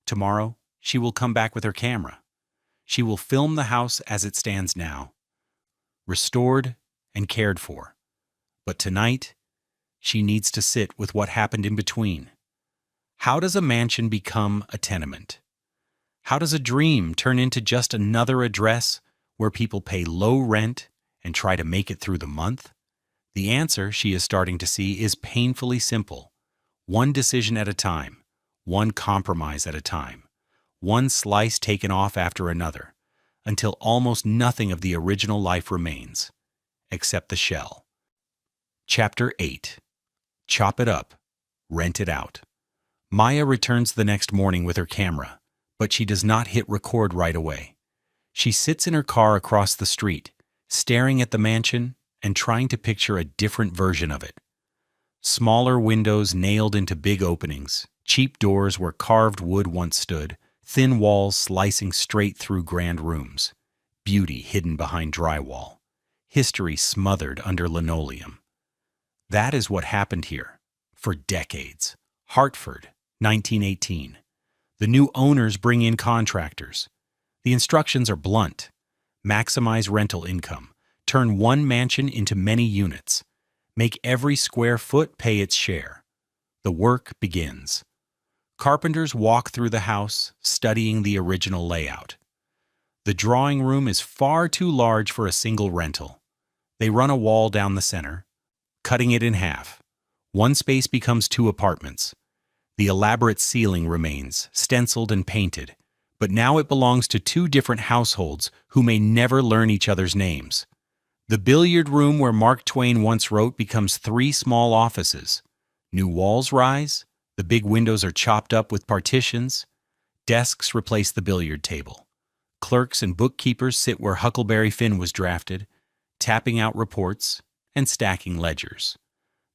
Tomorrow, she will come back with her camera. She will film the house as it stands now, restored and cared for. But tonight, she needs to sit with what happened in between. How does a mansion become a tenement? How does a dream turn into just another address where people pay low rent and try to make it through the month? The answer, she is starting to see, is painfully simple. One decision at a time, one compromise at a time, one slice taken off after another, until almost nothing of the original life remains, except the shell. Chapter 8. Chop it up, rent it out. Maya returns the next morning with her camera, but she does not hit record right away. She sits in her car across the street, staring at the mansion and trying to picture a different version of it. Smaller windows nailed into big openings, cheap doors where carved wood once stood, thin walls slicing straight through grand rooms, beauty hidden behind drywall. history smothered under linoleum. That is what happened here. For decades. Hartford, 1918. The new owners bring in contractors. The instructions are blunt. Maximize rental income. Turn one mansion into many units. Make every square foot pay its share. The work begins. Carpenters walk through the house, studying the original layout. The drawing room is far too large for a single rental. They run a wall down the center, cutting it in half. One space becomes 2 apartments. The elaborate ceiling remains, stenciled and painted, but now it belongs to 2 different households who may never learn each other's names. The billiard room where Mark Twain once wrote becomes 3 small offices. New walls rise, the big windows are chopped up with partitions, desks replace the billiard table. Clerks and bookkeepers sit where Huckleberry Finn was drafted, tapping out reports and stacking ledgers.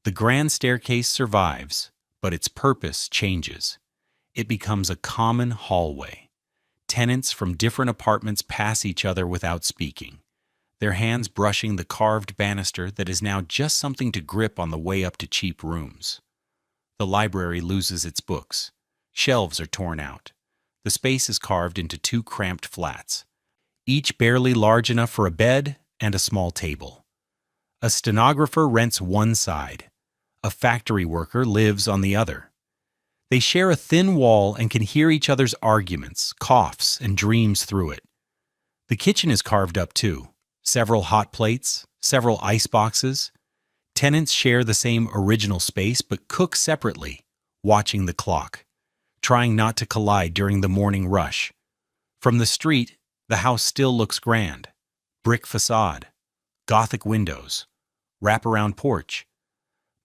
The grand staircase survives, but its purpose changes. It becomes a common hallway. Tenants from different apartments pass each other without speaking, their hands brushing the carved banister that is now just something to grip on the way up to cheap rooms. The library loses its books. Shelves are torn out. The space is carved into 2 cramped flats, each barely large enough for a bed and a small table. A stenographer rents one side. A factory worker lives on the other. They share a thin wall and can hear each other's arguments, coughs, and dreams through it. The kitchen is carved up too. Several hot plates, several ice boxes. Tenants share the same original space but cook separately, watching the clock, trying not to collide during the morning rush. From the street, the house still looks grand. Brick facade, Gothic windows, wraparound porch.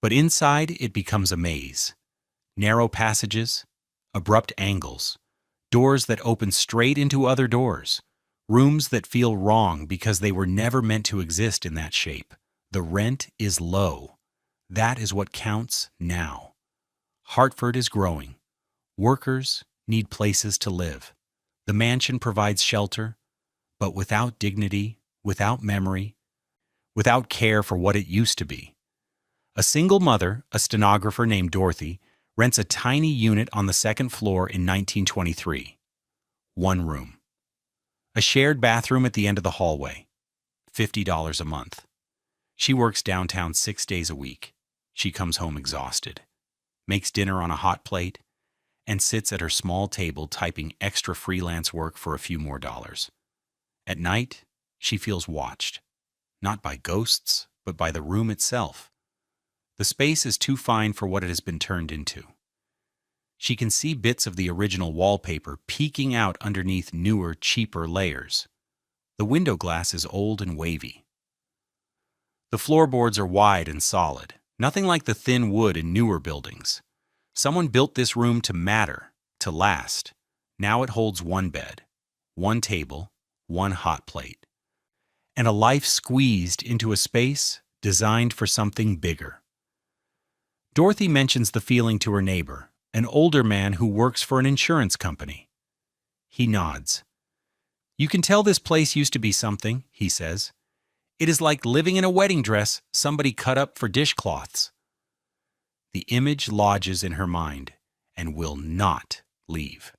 But inside it becomes a maze. Narrow passages, abrupt angles, doors that open straight into other doors, rooms that feel wrong because they were never meant to exist in that shape. The rent is low. That is what counts now. Hartford is growing. Workers need places to live. The mansion provides shelter, but without dignity, without memory, without care for what it used to be. A single mother, a stenographer named Dorothy, rents a tiny unit on the 2nd floor in 1923. 1 room. A shared bathroom at the end of the hallway. $50 a month. She works downtown 6 days a week. She comes home exhausted, makes dinner on a hot plate, and sits at her small table typing extra freelance work for a few more dollars. At night, she feels watched, not by ghosts, but by the room itself. The space is too fine for what it has been turned into. She can see bits of the original wallpaper peeking out underneath newer, cheaper layers. The window glass is old and wavy. The floorboards are wide and solid, nothing like the thin wood in newer buildings. Someone built this room to matter, to last. Now it holds 1 bed, 1 table, 1 hot plate, and a life squeezed into a space designed for something bigger. Dorothy mentions the feeling to her neighbor, an older man who works for an insurance company. He nods. "You can tell this place used to be something," he says. "It is like living in a wedding dress somebody cut up for dishcloths." The image lodges in her mind and will not leave.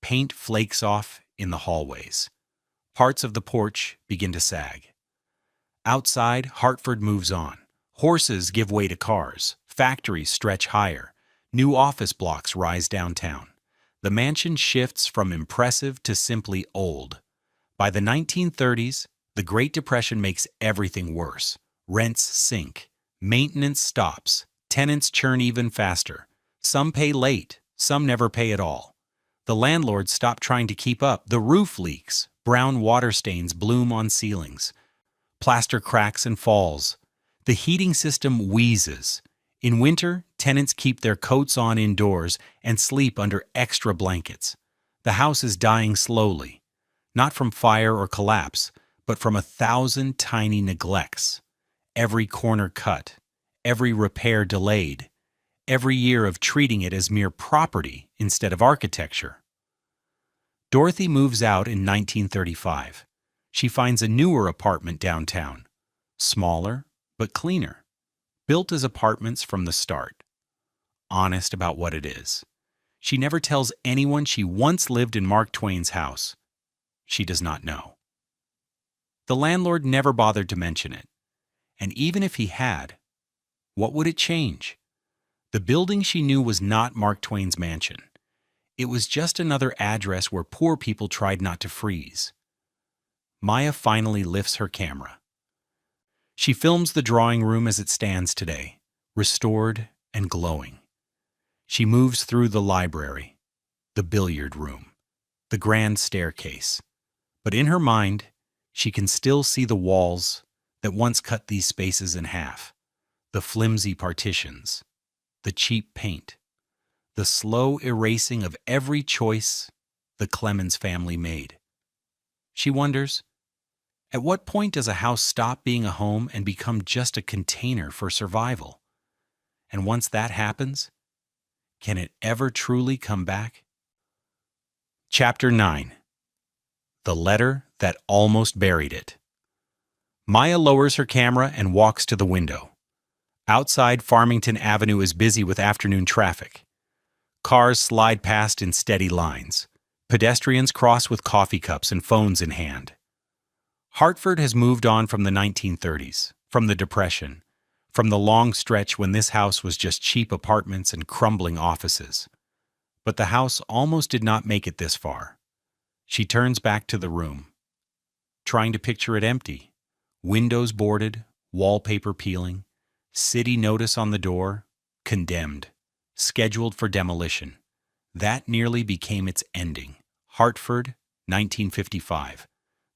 Paint flakes off in the hallways. Parts of the porch begin to sag. Outside, Hartford moves on. Horses give way to cars. Factories stretch higher. New office blocks rise downtown. The mansion shifts from impressive to simply old. By the 1930s, the Great Depression makes everything worse. Rents sink. Maintenance stops. Tenants churn even faster. Some pay late. Some never pay at all. The landlords stop trying to keep up. The roof leaks. Brown water stains bloom on ceilings. Plaster cracks and falls. The heating system wheezes. In winter, tenants keep their coats on indoors and sleep under extra blankets. The house is dying slowly, not from fire or collapse, but from 1,000 tiny neglects. Every corner cut, every repair delayed, every year of treating it as mere property instead of architecture. Dorothy moves out in 1935. She finds a newer apartment downtown, Smaller, but cleaner. Built as apartments from the start. Honest about what it is. She never tells anyone she once lived in Mark Twain's house. She does not know. The landlord never bothered to mention it. And even if he had, what would it change? The building she knew was not Mark Twain's mansion. It was just another address where poor people tried not to freeze. Maya finally lifts her camera. She films the drawing room as it stands today, restored and glowing. She moves through the library, the billiard room, the grand staircase. But in her mind, she can still see the walls that once cut these spaces in half, the flimsy partitions, the cheap paint, the slow erasing of every choice the Clemens family made. She wonders, at what point does a house stop being a home and become just a container for survival? And once that happens, can it ever truly come back? Chapter 9. The Letter That Almost Buried It. Maya lowers her camera and walks to the window. Outside, Farmington Avenue is busy with afternoon traffic. Cars slide past in steady lines. Pedestrians cross with coffee cups and phones in hand. Hartford has moved on from the 1930s, from the Depression, from the long stretch when this house was just cheap apartments and crumbling offices. But the house almost did not make it this far. She turns back to the room, trying to picture it empty. Windows boarded, wallpaper peeling, city notice on the door, condemned, scheduled for demolition. That nearly became its ending. Hartford, 1955.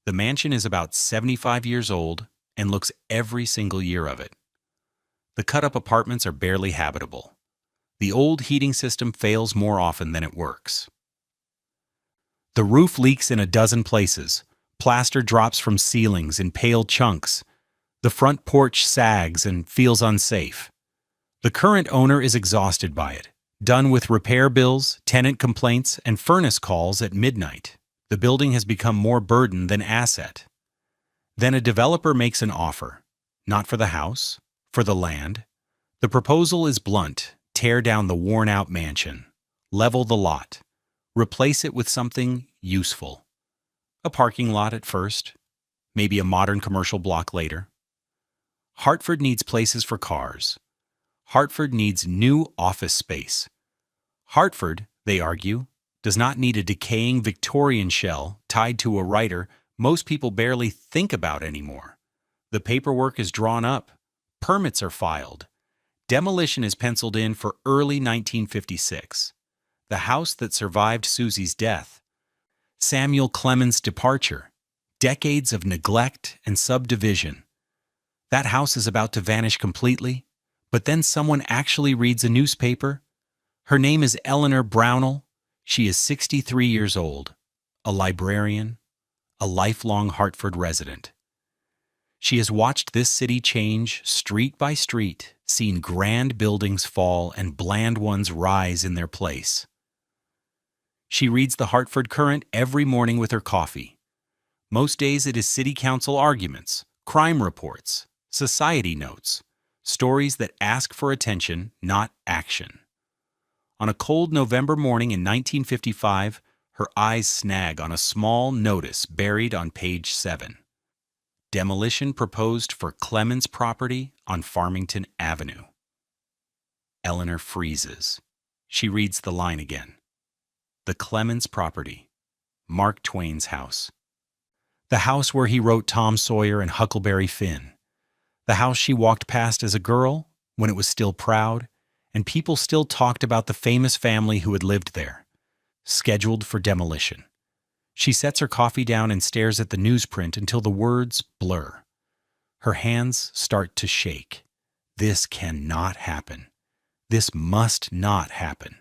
The mansion is about 75 years old and looks every single year of it. The cut-up apartments are barely habitable. The old heating system fails more often than it works. The roof leaks in a dozen places. Plaster drops from ceilings in pale chunks. The front porch sags and feels unsafe. The current owner is exhausted by it, done with repair bills, tenant complaints, and furnace calls at midnight. The building has become more burden than asset. Then a developer makes an offer, not for the house, for the land. The proposal is blunt: tear down the worn-out mansion, level the lot, replace it with something useful. A parking lot at first, maybe a modern commercial block later. Hartford needs places for cars. Hartford needs new office space. Hartford, they argue, does not need a decaying Victorian shell tied to a writer most people barely think about anymore. The paperwork is drawn up. Permits are filed. Demolition is penciled in for early 1956. The house that survived Susie's death. Samuel Clemens' departure. Decades of neglect and subdivision. That house is about to vanish completely, but then someone actually reads a newspaper. Her name is Eleanor Brownell. She is 63 years old, a librarian, a lifelong Hartford resident. She has watched this city change street by street, seen grand buildings fall and bland ones rise in their place. She reads the Hartford Courant every morning with her coffee. Most days it is city council arguments, crime reports, society notes, stories that ask for attention, not action. On a cold November morning in 1955, her eyes snag on a small notice buried on page 7. Demolition proposed for Clemens property on Farmington Avenue. Eleanor freezes. She reads the line again. The Clemens property. Mark Twain's house. The house where he wrote Tom Sawyer and Huckleberry Finn. The house she walked past as a girl, when it was still proud, and people still talked about the famous family who had lived there. Scheduled for demolition. She sets her coffee down and stares at the newsprint until the words blur. Her hands start to shake. This cannot happen. This must not happen.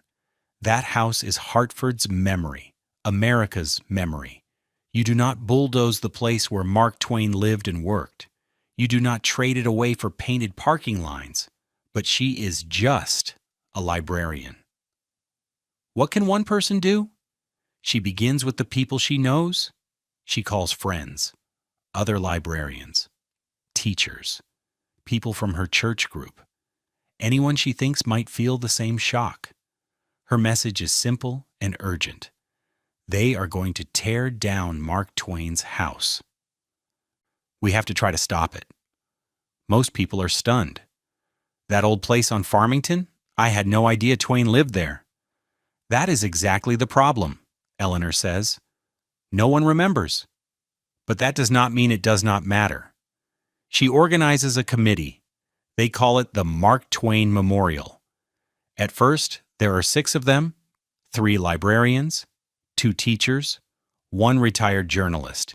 That house is Hartford's memory, America's memory. You do not bulldoze the place where Mark Twain lived and worked. You do not trade it away for painted parking lines. But she is just a librarian. What can one person do? She begins with the people she knows. She calls friends, other librarians, teachers, people from her church group, anyone she thinks might feel the same shock. Her message is simple and urgent. They are going to tear down Mark Twain's house. We have to try to stop it. Most people are stunned. That old place on Farmington? I had no idea Twain lived there. That is exactly the problem, Eleanor says. No one remembers. But that does not mean it does not matter. She organizes a committee. They call it the Mark Twain Memorial. At first, there are 6 of them, 3 librarians, 2 teachers, 1 retired journalist.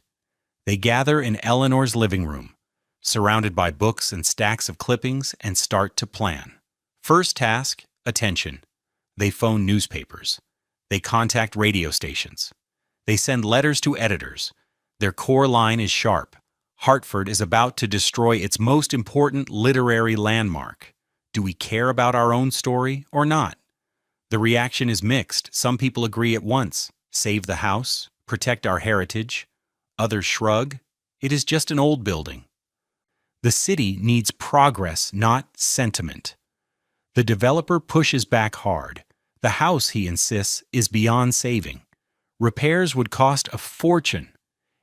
They gather in Eleanor's living room, surrounded by books and stacks of clippings, and start to plan. First task, attention. They phone newspapers. They contact radio stations. They send letters to editors. Their core line is sharp. Hartford is about to destroy its most important literary landmark. Do we care about our own story or not? The reaction is mixed. Some people agree at once. Save the house, protect our heritage. Others shrug. It is just an old building. The city needs progress, not sentiment. The developer pushes back hard. The house, he insists, is beyond saving. Repairs would cost a fortune.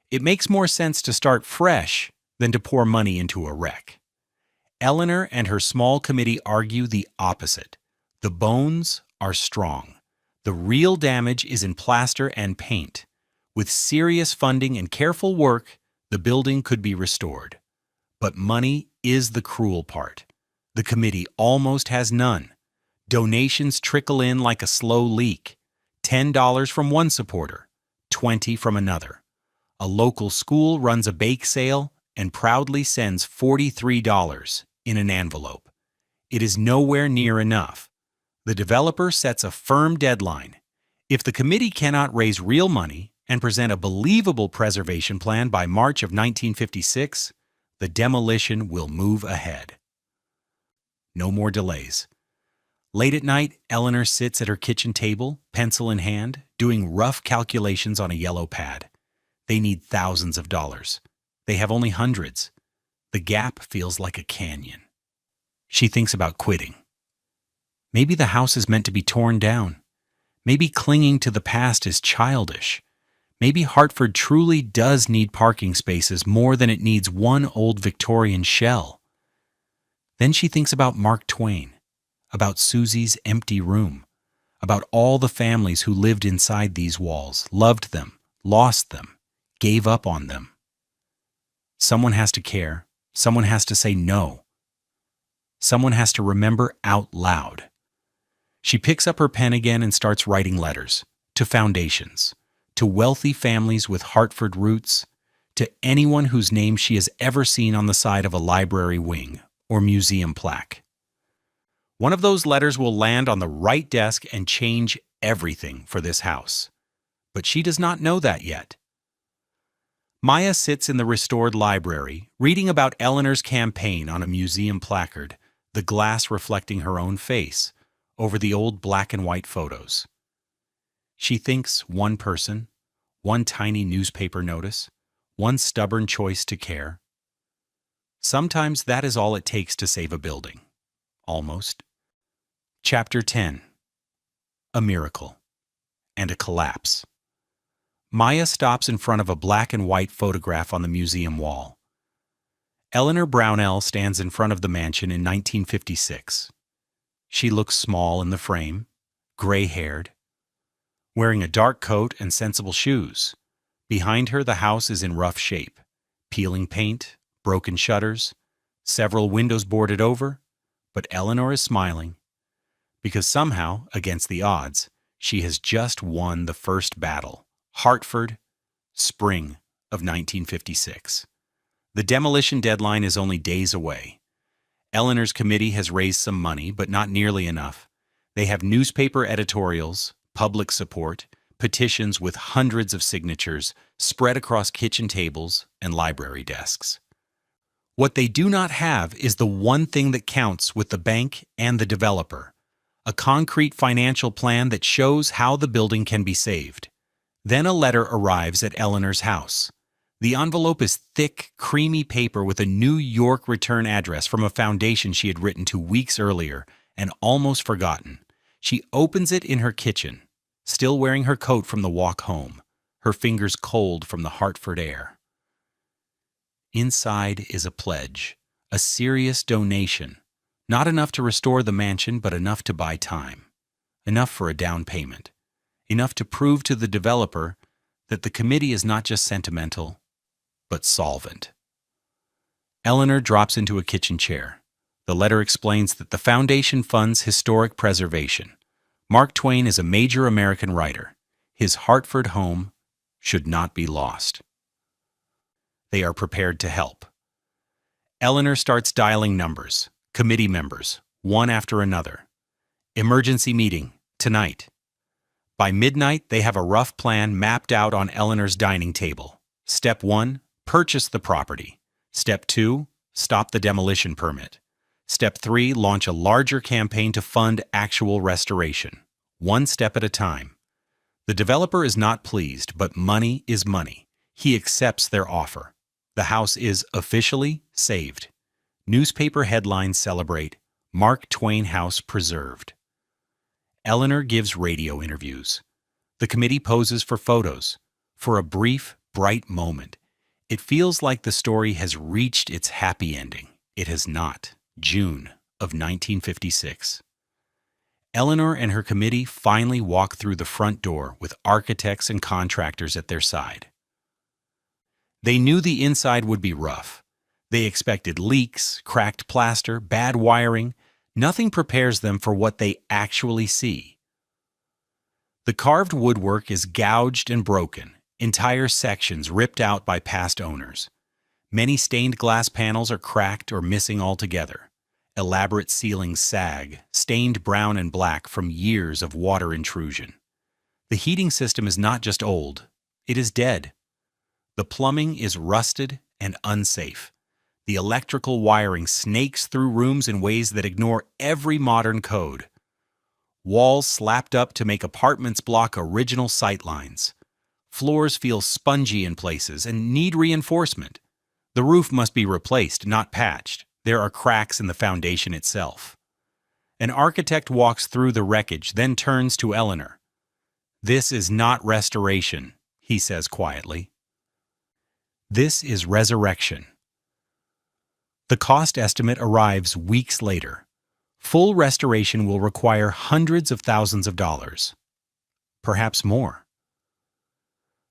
It makes more sense to start fresh than to pour money into a wreck. Eleanor and her small committee argue the opposite. The bones are strong. The real damage is in plaster and paint. With serious funding and careful work, the building could be restored. But money is the cruel part. The committee almost has none. Donations trickle in like a slow leak. $10 from one supporter, $20 from another. A local school runs a bake sale and proudly sends $43 in an envelope. It is nowhere near enough. The developer sets a firm deadline. If the committee cannot raise real money and present a believable preservation plan by March of 1956, the demolition will move ahead. No more delays. Late at night, Eleanor sits at her kitchen table, pencil in hand, doing rough calculations on a yellow pad. They need thousands of dollars. They have only hundreds. The gap feels like a canyon. She thinks about quitting. Maybe the house is meant to be torn down. Maybe clinging to the past is childish. Maybe Hartford truly does need parking spaces more than it needs one old Victorian shell. Then she thinks about Mark Twain, about Susie's empty room, about all the families who lived inside these walls, loved them, lost them, gave up on them. Someone has to care. Someone has to say no. Someone has to remember out loud. She picks up her pen again and starts writing letters to foundations, to wealthy families with Hartford roots, to anyone whose name she has ever seen on the side of a library wing or museum plaque. One of those letters will land on the right desk and change everything for this house. But she does not know that yet. Maya sits in the restored library, reading about Eleanor's campaign on a museum placard, the glass reflecting her own face, over the old black and white photos. She thinks one person, one tiny newspaper notice, one stubborn choice to care. Sometimes that is all it takes to save a building. Almost. Chapter 10. A miracle. And a collapse. Maya stops in front of a black and white photograph on the museum wall. Eleanor Brownell stands in front of the mansion in 1956. She looks small in the frame, gray-haired, wearing a dark coat and sensible shoes. Behind her, the house is in rough shape, peeling paint, broken shutters, several windows boarded over, but Eleanor is smiling because somehow, against the odds, she has just won the first battle. Hartford, spring of 1956. The demolition deadline is only days away. Eleanor's committee has raised some money, but not nearly enough. They have newspaper editorials, public support, petitions with hundreds of signatures spread across kitchen tables and library desks. What they do not have is the one thing that counts with the bank and the developer, a concrete financial plan that shows how the building can be saved. Then a letter arrives at Eleanor's house. The envelope is thick, creamy paper with a New York return address from a foundation she had written to weeks earlier and almost forgotten. She opens it in her kitchen, still wearing her coat from the walk home, her fingers cold from the Hartford air. Inside is a pledge, a serious donation, not enough to restore the mansion, but enough to buy time, enough for a down payment, enough to prove to the developer that the committee is not just sentimental, but solvent. Eleanor drops into a kitchen chair. The letter explains that the foundation funds historic preservation. Mark Twain is a major American writer. His Hartford home should not be lost. They are prepared to help. Eleanor starts dialing numbers, committee members, one after another. Emergency meeting, tonight. By midnight, they have a rough plan mapped out on Eleanor's dining table. Step 1, purchase the property. Step 2, stop the demolition permit. Step 3, launch a larger campaign to fund actual restoration. One step at a time. The developer is not pleased, but money is money. He accepts their offer. The house is officially saved. Newspaper headlines celebrate Mark Twain House preserved. Eleanor gives radio interviews. The committee poses for photos. For a brief, bright moment, it feels like the story has reached its happy ending. It has not. June of 1956. Eleanor and her committee finally walk through the front door with architects and contractors at their side. They knew the inside would be rough. They expected leaks, cracked plaster, bad wiring. Nothing prepares them for what they actually see. The carved woodwork is gouged and broken, entire sections ripped out by past owners. Many stained glass panels are cracked or missing altogether. Elaborate ceilings sag, stained brown and black from years of water intrusion. The heating system is not just old, it is dead. The plumbing is rusted and unsafe. The electrical wiring snakes through rooms in ways that ignore every modern code. Walls slapped up to make apartments block original sightlines. Floors feel spongy in places and need reinforcement. The roof must be replaced, not patched. There are cracks in the foundation itself. An architect walks through the wreckage, then turns to Eleanor. "This is not restoration," he says quietly. "This is resurrection." The cost estimate arrives weeks later. Full restoration will require hundreds of thousands of dollars. Perhaps more.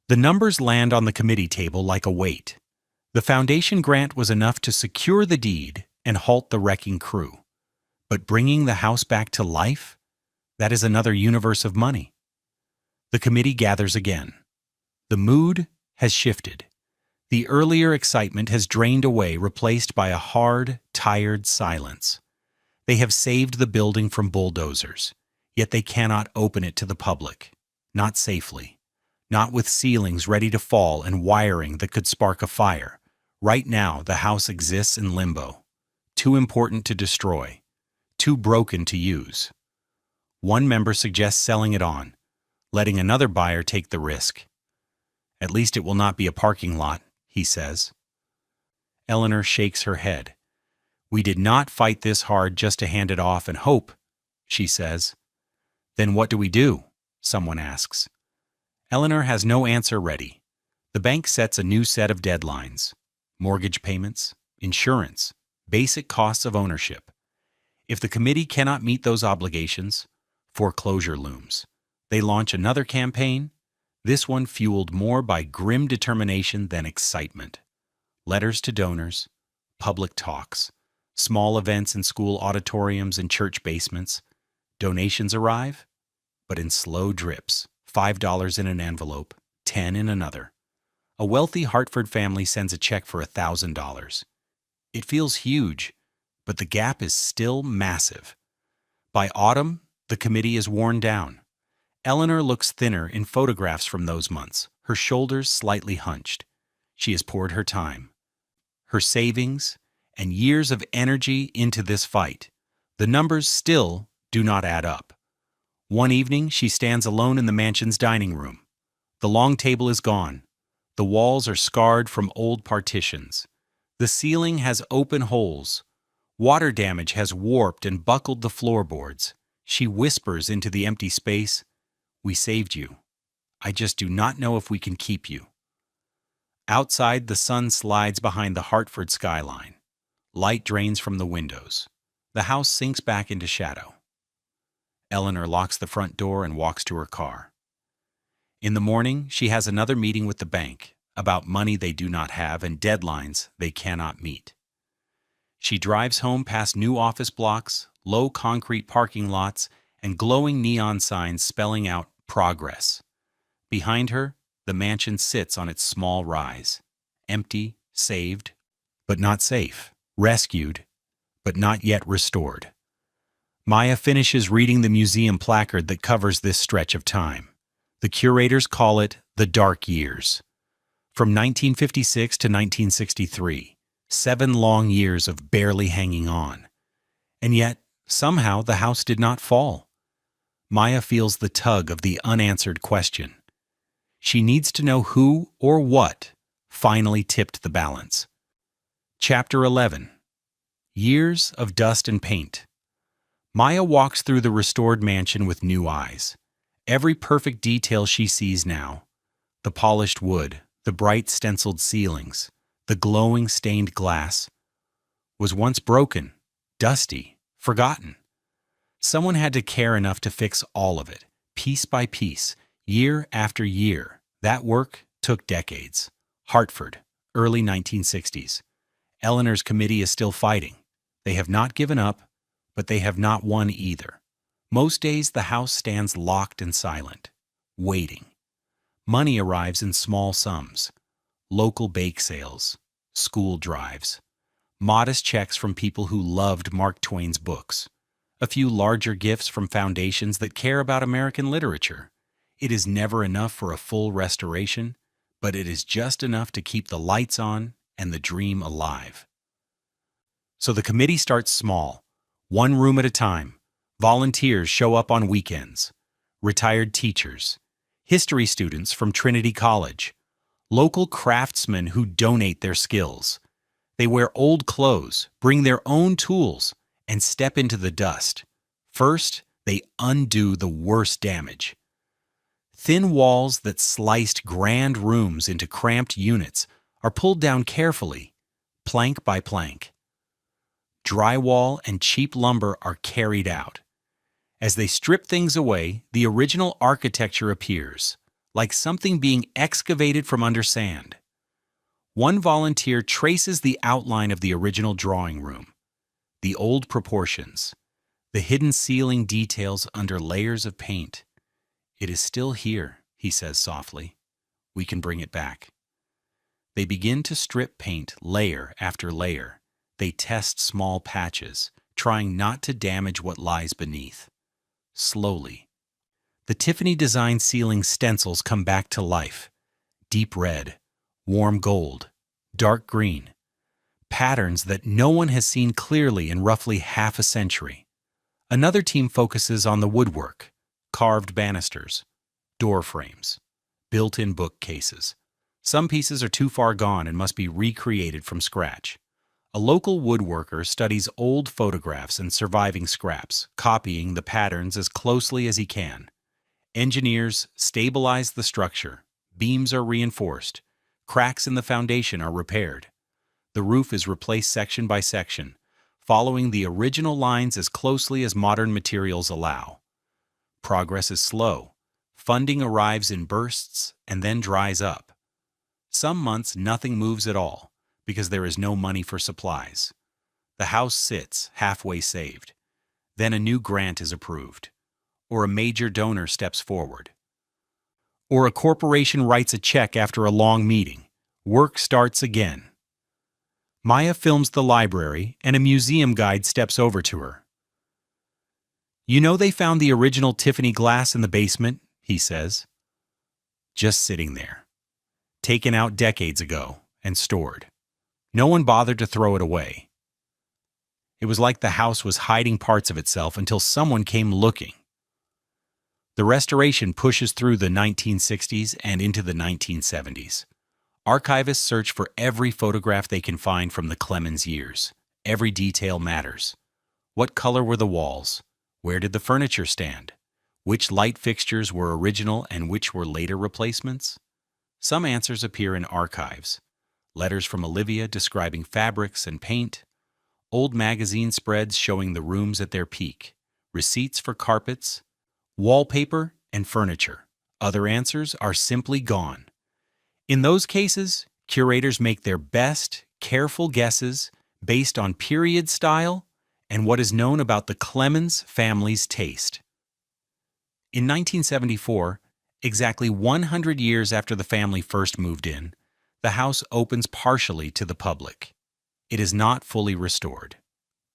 The numbers land on the committee table like a weight. The foundation grant was enough to secure the deed and halt the wrecking crew. But bringing the house back to life? That is another universe of money. The committee gathers again. The mood has shifted. The earlier excitement has drained away, replaced by a hard, tired silence. They have saved the building from bulldozers, yet they cannot open it to the public. Not safely. Not with ceilings ready to fall and wiring that could spark a fire. Right now, the house exists in limbo. Too important to destroy. Too broken to use. One member suggests selling it on, letting another buyer take the risk. "At least it will not be a parking lot," he says. Eleanor shakes her head. "We did not fight this hard just to hand it off and hope," she says. "Then what do we do?" someone asks. Eleanor has no answer ready. The bank sets a new set of deadlines. Mortgage payments, insurance, basic costs of ownership. If the committee cannot meet those obligations, foreclosure looms. They launch another campaign, this one fueled more by grim determination than excitement. Letters to donors, public talks, small events in school auditoriums and church basements. Donations arrive, but in slow drips, $5 in an envelope, $10 in another. A wealthy Hartford family sends a check for $1,000. It feels huge, but the gap is still massive. By autumn, the committee is worn down. Eleanor looks thinner in photographs from those months, her shoulders slightly hunched. She has poured her time, her savings, and years of energy into this fight. The numbers still do not add up. One evening, she stands alone in the mansion's dining room. The long table is gone. The walls are scarred from old partitions. The ceiling has open holes. Water damage has warped and buckled the floorboards. She whispers into the empty space, "We saved you. I just do not know if we can keep you." Outside, the sun slides behind the Hartford skyline. Light drains from the windows. The house sinks back into shadow. Eleanor locks the front door and walks to her car. In the morning, she has another meeting with the bank about money they do not have and deadlines they cannot meet. She drives home past new office blocks, low concrete parking lots, and glowing neon signs spelling out progress. Behind her, the mansion sits on its small rise, empty, saved, but not safe, rescued, but not yet restored. Maya finishes reading the museum placard that covers this stretch of time. The curators call it the Dark Years. From 1956 to 1963, 7 long years of barely hanging on. And yet, somehow, the house did not fall. Maya feels the tug of the unanswered question. She needs to know who or what finally tipped the balance. Chapter 11. Years of Dust and Paint. Maya walks through the restored mansion with new eyes. Every perfect detail she sees now, the polished wood, the bright stenciled ceilings, the glowing stained glass, was once broken, dusty, forgotten. Someone had to care enough to fix all of it, piece by piece, year after year. That work took decades. Hartford, early 1960s. Eleanor's committee is still fighting. They have not given up, but they have not won either. Most days the house stands locked and silent, waiting. Money arrives in small sums. Local bake sales, school drives, modest checks from people who loved Mark Twain's books, a few larger gifts from foundations that care about American literature. It is never enough for a full restoration, but it is just enough to keep the lights on and the dream alive. So the committee starts small, one room at a time. Volunteers show up on weekends. Retired teachers, history students from Trinity College, local craftsmen who donate their skills. They wear old clothes, bring their own tools, and step into the dust. First, they undo the worst damage. Thin walls that sliced grand rooms into cramped units are pulled down carefully, plank by plank. Drywall and cheap lumber are carried out. As they strip things away, the original architecture appears, like something being excavated from under sand. One volunteer traces the outline of the original drawing room, the old proportions, the hidden ceiling details under layers of paint. "It is still here," he says softly. "We can bring it back." They begin to strip paint layer after layer. They test small patches, trying not to damage what lies beneath. Slowly, the Tiffany-designed ceiling stencils come back to life. Deep red, warm gold, dark green. Patterns that no one has seen clearly in roughly half a century. Another team focuses on the woodwork, carved banisters, door frames, built-in bookcases. Some pieces are too far gone and must be recreated from scratch. A local woodworker studies old photographs and surviving scraps, copying the patterns as closely as he can. Engineers stabilize the structure. Beams are reinforced. Cracks in the foundation are repaired. The roof is replaced section by section, following the original lines as closely as modern materials allow. Progress is slow. Funding arrives in bursts and then dries up. Some months nothing moves at all, because there is no money for supplies. The house sits, halfway saved. Then a new grant is approved. Or a major donor steps forward. Or a corporation writes a check after a long meeting. Work starts again. Maya films the library, and a museum guide steps over to her. "You know they found the original Tiffany glass in the basement," he says. "Just sitting there. Taken out decades ago and stored. No one bothered to throw it away. It was like the house was hiding parts of itself until someone came looking." The restoration pushes through the 1960s and into the 1970s. Archivists search for every photograph they can find from the Clemens years. Every detail matters. What color were the walls? Where did the furniture stand? Which light fixtures were original and which were later replacements? Some answers appear in archives. Letters from Olivia describing fabrics and paint, old magazine spreads showing the rooms at their peak, receipts for carpets, wallpaper, and furniture. Other answers are simply gone. In those cases, curators make their best, careful guesses based on period style and what is known about the Clemens family's taste. In 1974, exactly 100 years after the family first moved in, the house opens partially to the public. It is not fully restored.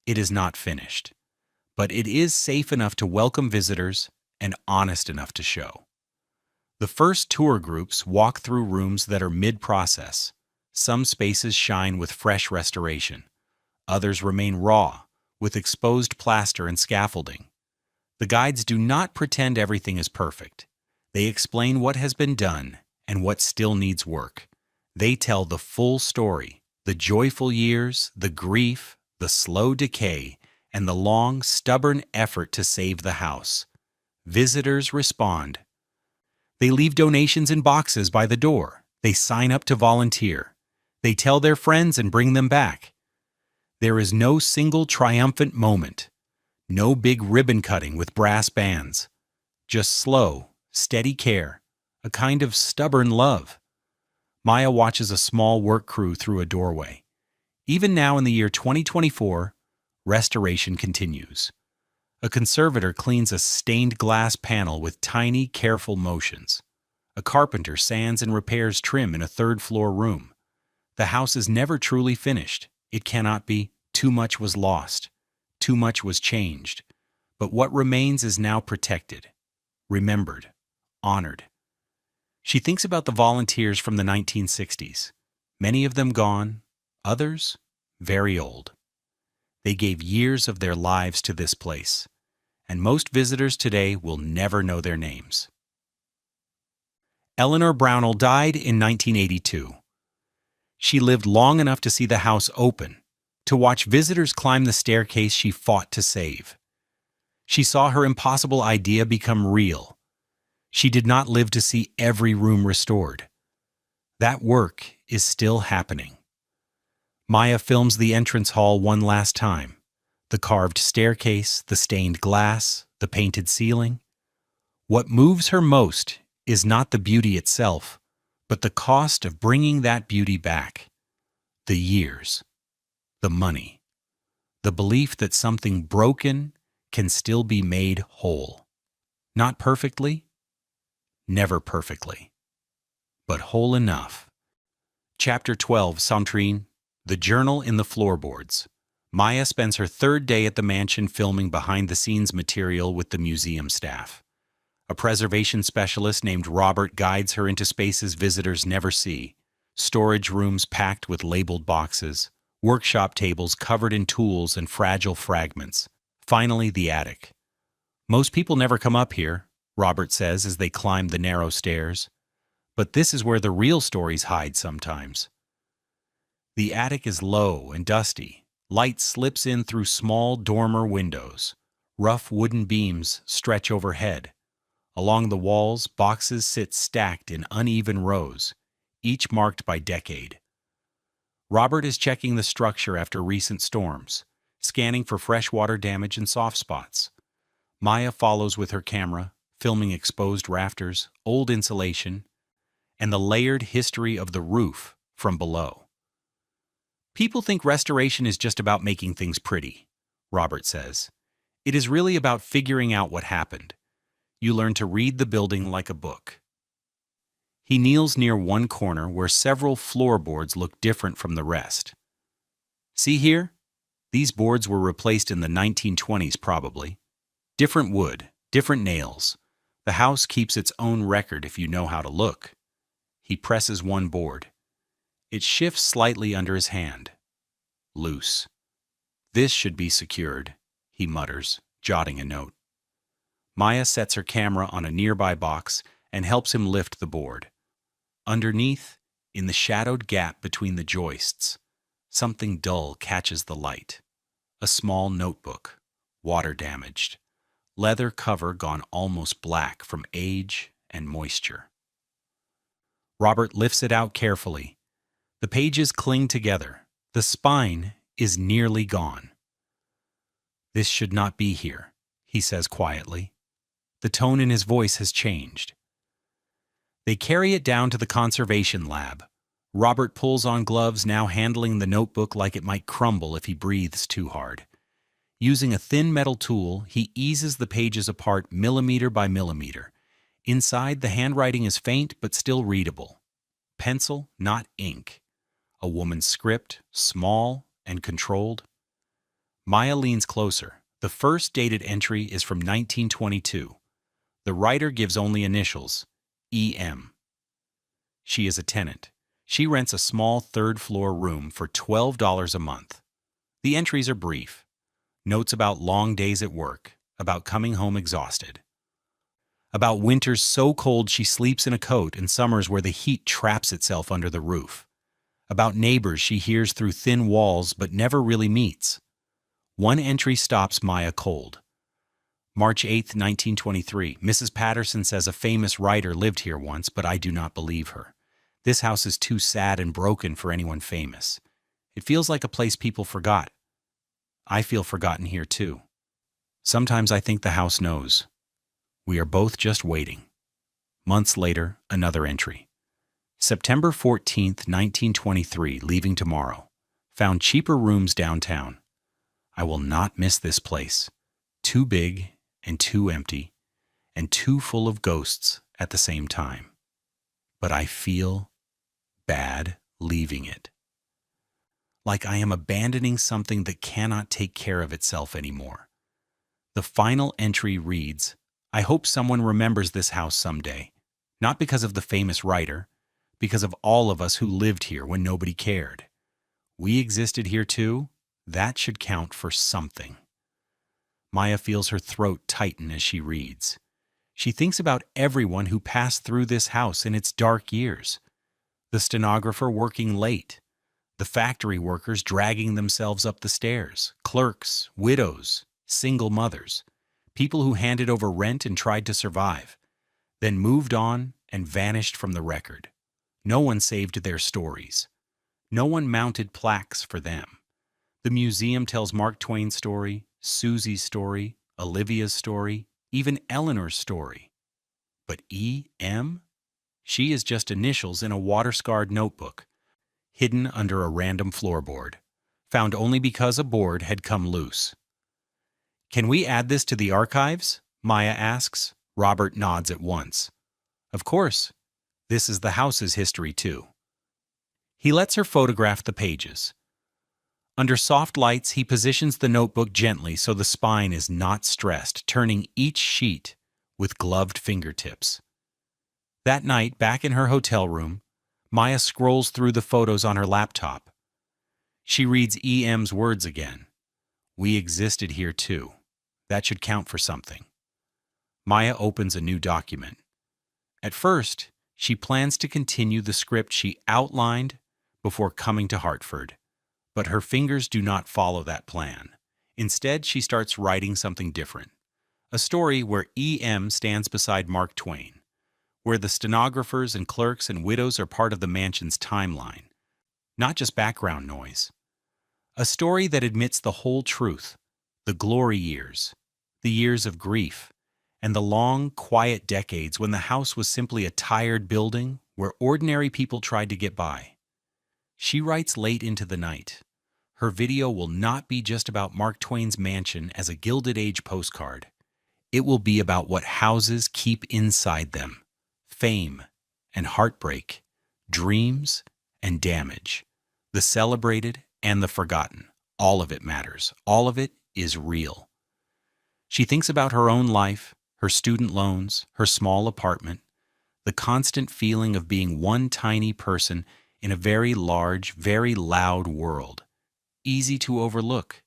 It is not finished. But it is safe enough to welcome visitors and honest enough to show. The first tour groups walk through rooms that are mid-process. Some spaces shine with fresh restoration. Others remain raw, with exposed plaster and scaffolding. The guides do not pretend everything is perfect. They explain what has been done and what still needs work. They tell the full story, the joyful years, the grief, the slow decay, and the long, stubborn effort to save the house. Visitors respond. They leave donations in boxes by the door. They sign up to volunteer. They tell their friends and bring them back. There is no single triumphant moment. No big ribbon cutting with brass bands. Just slow, steady care, a kind of stubborn love. Maya watches a small work crew through a doorway. Even now in the year 2024, restoration continues. A conservator cleans a stained glass panel with tiny, careful motions. A carpenter sands and repairs trim in a third-floor room. The house is never truly finished. It cannot be. Too much was lost. Too much was changed. But what remains is now protected, remembered, honored. She thinks about the volunteers from the 1960s. Many of them gone, others very old. They gave years of their lives to this place, and most visitors today will never know their names. Eleanor Brownell died in 1982. She lived long enough to see the house open, to watch visitors climb the staircase she fought to save. She saw her impossible idea become real. She did not live to see every room restored. That work is still happening. Maya films the entrance hall one last time. The carved staircase, the stained glass, the painted ceiling. What moves her most is not the beauty itself, but the cost of bringing that beauty back. The years. The money. The belief that something broken can still be made whole. Not perfectly, never perfectly, but whole enough. Chapter 12, Centrine, The Journal in the Floorboards. Maya spends her third day at the mansion filming behind-the-scenes material with the museum staff. A preservation specialist named Robert guides her into spaces visitors never see. Storage rooms packed with labeled boxes. Workshop tables covered in tools and fragile fragments. Finally, the attic. Most people never come up here, Robert says as they climb the narrow stairs. But this is where the real stories hide sometimes. The attic is low and dusty. Light slips in through small dormer windows. Rough wooden beams stretch overhead. Along the walls, boxes sit stacked in uneven rows, each marked by decade. Robert is checking the structure after recent storms, scanning for freshwater damage and soft spots. Maya follows with her camera, filming exposed rafters, old insulation, and the layered history of the roof from below. People think restoration is just about making things pretty, Robert says. It is really about figuring out what happened. You learn to read the building like a book. He kneels near one corner where several floorboards look different from the rest. See here? These boards were replaced in the 1920s probably. Different wood, different nails. The house keeps its own record if you know how to look. He presses one board. It shifts slightly under his hand. Loose. This should be secured, he mutters, jotting a note. Maya sets her camera on a nearby box and helps him lift the board. Underneath, In the shadowed gap between the joists, something dull catches the light. A small notebook, water damaged, leather cover gone almost black from age and moisture. Robert lifts it out carefully. The pages cling together. The spine is nearly gone. "This should not be here," he says quietly. The tone in his voice has changed. They carry it down to the conservation lab. Robert pulls on gloves, now handling the notebook like it might crumble if he breathes too hard. Using a thin metal tool, he eases the pages apart millimeter by millimeter. Inside, the handwriting is faint but still readable. Pencil, not ink. A woman's script, small and controlled. Maya leans closer. The first dated entry is from 1922. The writer gives only initials, E.M. She is a tenant. She rents a small third-floor room for $12 a month. The entries are brief. Notes about long days at work, about coming home exhausted. About winters so cold she sleeps in a coat and summers where the heat traps itself under the roof. About neighbors she hears through thin walls but never really meets. One entry stops Maya cold. March 8, 1923. Mrs. Patterson says a famous writer lived here once, but I do not believe her. This house is too sad and broken for anyone famous. It feels like a place people forgot. I feel forgotten here too. Sometimes I think the house knows. We are both just waiting. Months later, another entry. September 14, 1923, leaving tomorrow. Found cheaper rooms downtown. I will not miss this place. Too big and too empty and too full of ghosts at the same time. But I feel bad leaving it. Like I am abandoning something that cannot take care of itself anymore. The final entry reads, I hope someone remembers this house someday, not because of the famous writer, because of all of us who lived here when nobody cared. We existed here too. That should count for something. Maya feels her throat tighten as she reads. She thinks about everyone who passed through this house in its dark years. The stenographer working late, the factory workers dragging themselves up the stairs, clerks, widows, single mothers, people who handed over rent and tried to survive, then moved on and vanished from the record. No one saved their stories. No one mounted plaques for them. The museum tells Mark Twain's story, Susie's story, Olivia's story, even Eleanor's story. But E.M.? She is just initials in a water-scarred notebook, hidden under a random floorboard, found only because a board had come loose. Can we add this to the archives? Maya asks. Robert nods at once. Of course. This is the house's history too. He lets her photograph the pages. Under soft lights, he positions the notebook gently so the spine is not stressed, turning each sheet with gloved fingertips. That night, back in her hotel room, Maya scrolls through the photos on her laptop. She reads E.M.'s words again. We existed here too. That should count for something. Maya opens a new document. At first, she plans to continue the script she outlined before coming to Hartford. But her fingers do not follow that plan. Instead, she starts writing something different. A story where E.M. stands beside Mark Twain, where the stenographers and clerks and widows are part of the mansion's timeline, not just background noise. A story that admits the whole truth, the glory years, the years of grief, and the long, quiet decades when the house was simply a tired building where ordinary people tried to get by. She writes late into the night. Her video will not be just about Mark Twain's mansion as a Gilded Age postcard. It will be about what houses keep inside them. Fame and heartbreak, dreams and damage, the celebrated and the forgotten. All of it matters. All of it is real. She thinks about her own life, her student loans, her small apartment, the constant feeling of being one tiny person in a very large, very loud world. Easy to overlook,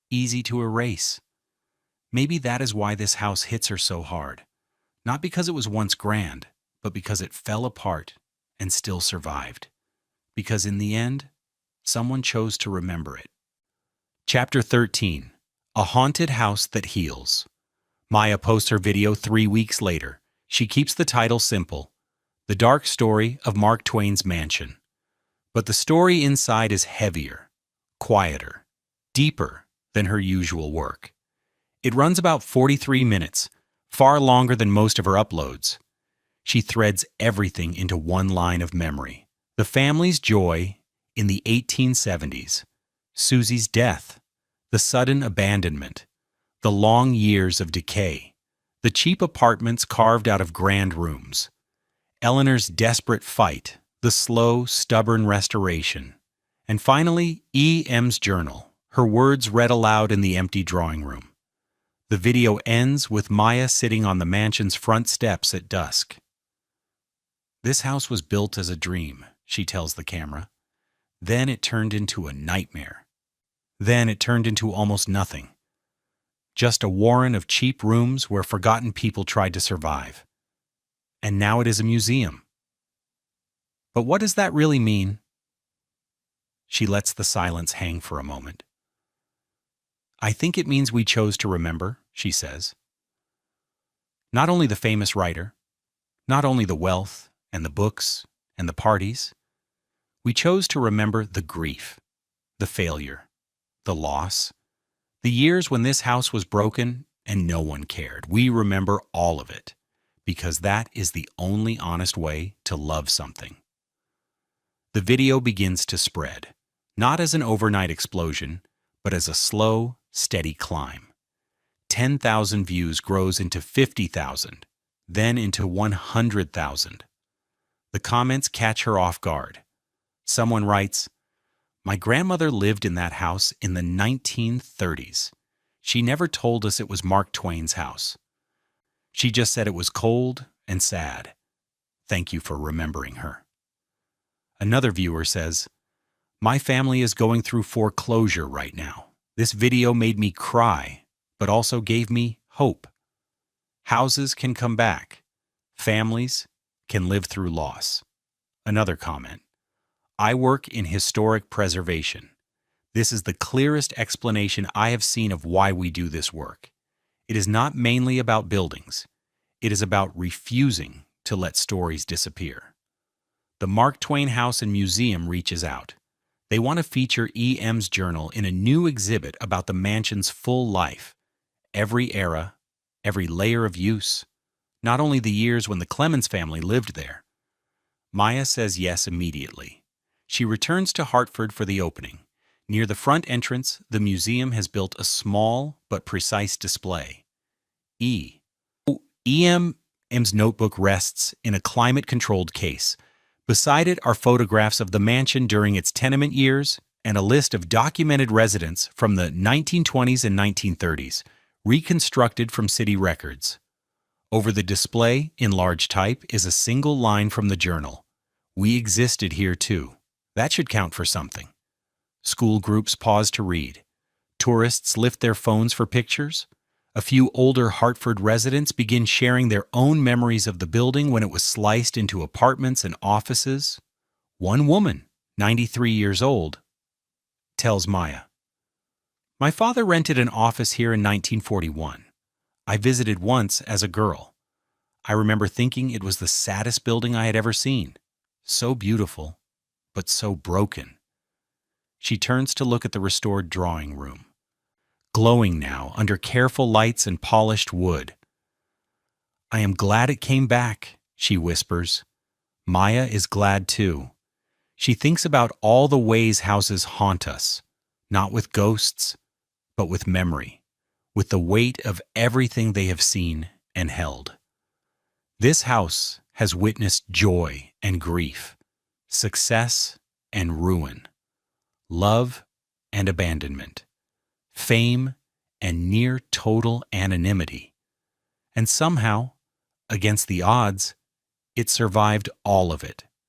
easy to erase. Maybe that is why this house hits her so hard. Not because it was once grand, but because it fell apart and still survived. because in the end, someone chose to remember it. Chapter 13. A Haunted House That Heals. Maya posts her video 3 weeks later. She keeps the title simple, The Dark Story of Mark Twain's Mansion. But the story inside is heavier, quieter, deeper than her usual work. It runs about 43 minutes, far longer than most of her uploads. She threads everything into one line of memory. The family's joy in the 1870s, Susie's death, the sudden abandonment, the long years of decay, the cheap apartments carved out of grand rooms, Eleanor's desperate fight, the slow, stubborn restoration, and finally, E.M.'s journal, her words read aloud in the empty drawing room. The video ends with Maya sitting on the mansion's front steps at dusk. "This house was built as a dream," she tells the camera. "Then it turned into a nightmare. Then it turned into almost nothing. Just a warren of cheap rooms where forgotten people tried to survive. And now it is a museum. But what does that really mean?" She lets the silence hang for a moment. "I think it means we chose to remember," she says. "Not only the famous writer, not only the wealth and the books and the parties. We chose to remember the grief, the failure, the loss, the years when this house was broken and no one cared. We remember all of it, because that is the only honest way to love something." The video begins to spread, not as an overnight explosion, but as a slow, steady climb. 10,000 views grows into 50,000, then into 100,000. The comments catch her off guard. Someone writes, "My grandmother lived in that house in the 1930s. She never told us it was Mark Twain's house. She just said it was cold and sad. Thank you for remembering her." Another viewer says, "My family is going through foreclosure right now. This video made me cry, but also gave me hope. Houses can come back. Families can live through loss." Another comment, "I work in historic preservation. This is the clearest explanation I have seen of why we do this work. It is not mainly about buildings. It is about refusing to let stories disappear." The Mark Twain House and Museum reaches out. They want to feature E.M.'s journal in a new exhibit about the mansion's full life. Every era, every layer of use, not only the years when the Clemens family lived there. Maya says yes immediately. She returns to Hartford for the opening. Near the front entrance, the museum has built a small but precise display. E.M.'s notebook rests in a climate-controlled case. Beside it are photographs of the mansion during its tenement years and a list of documented residents from the 1920s and 1930s, reconstructed from city records. Over the display, in large type, is a single line from the journal. "We existed here too." That should count for something. School groups pause to read. Tourists lift their phones for pictures. A few older Hartford residents begin sharing their own memories of the building when it was sliced into apartments and offices. One woman, 93 years old, tells Maya, "My father rented an office here in 1941. I visited once as a girl. I remember thinking it was the saddest building I had ever seen. So beautiful, but so broken." She turns to look at the restored drawing room, glowing now under careful lights and polished wood. "I am glad it came back," she whispers. Maya is glad too. She thinks about all the ways houses haunt us, not with ghosts, but with memory, with the weight of everything they have seen and held. This house has witnessed joy and grief, success and ruin, love and abandonment, fame and near total anonymity. And somehow, against the odds, it survived all of it.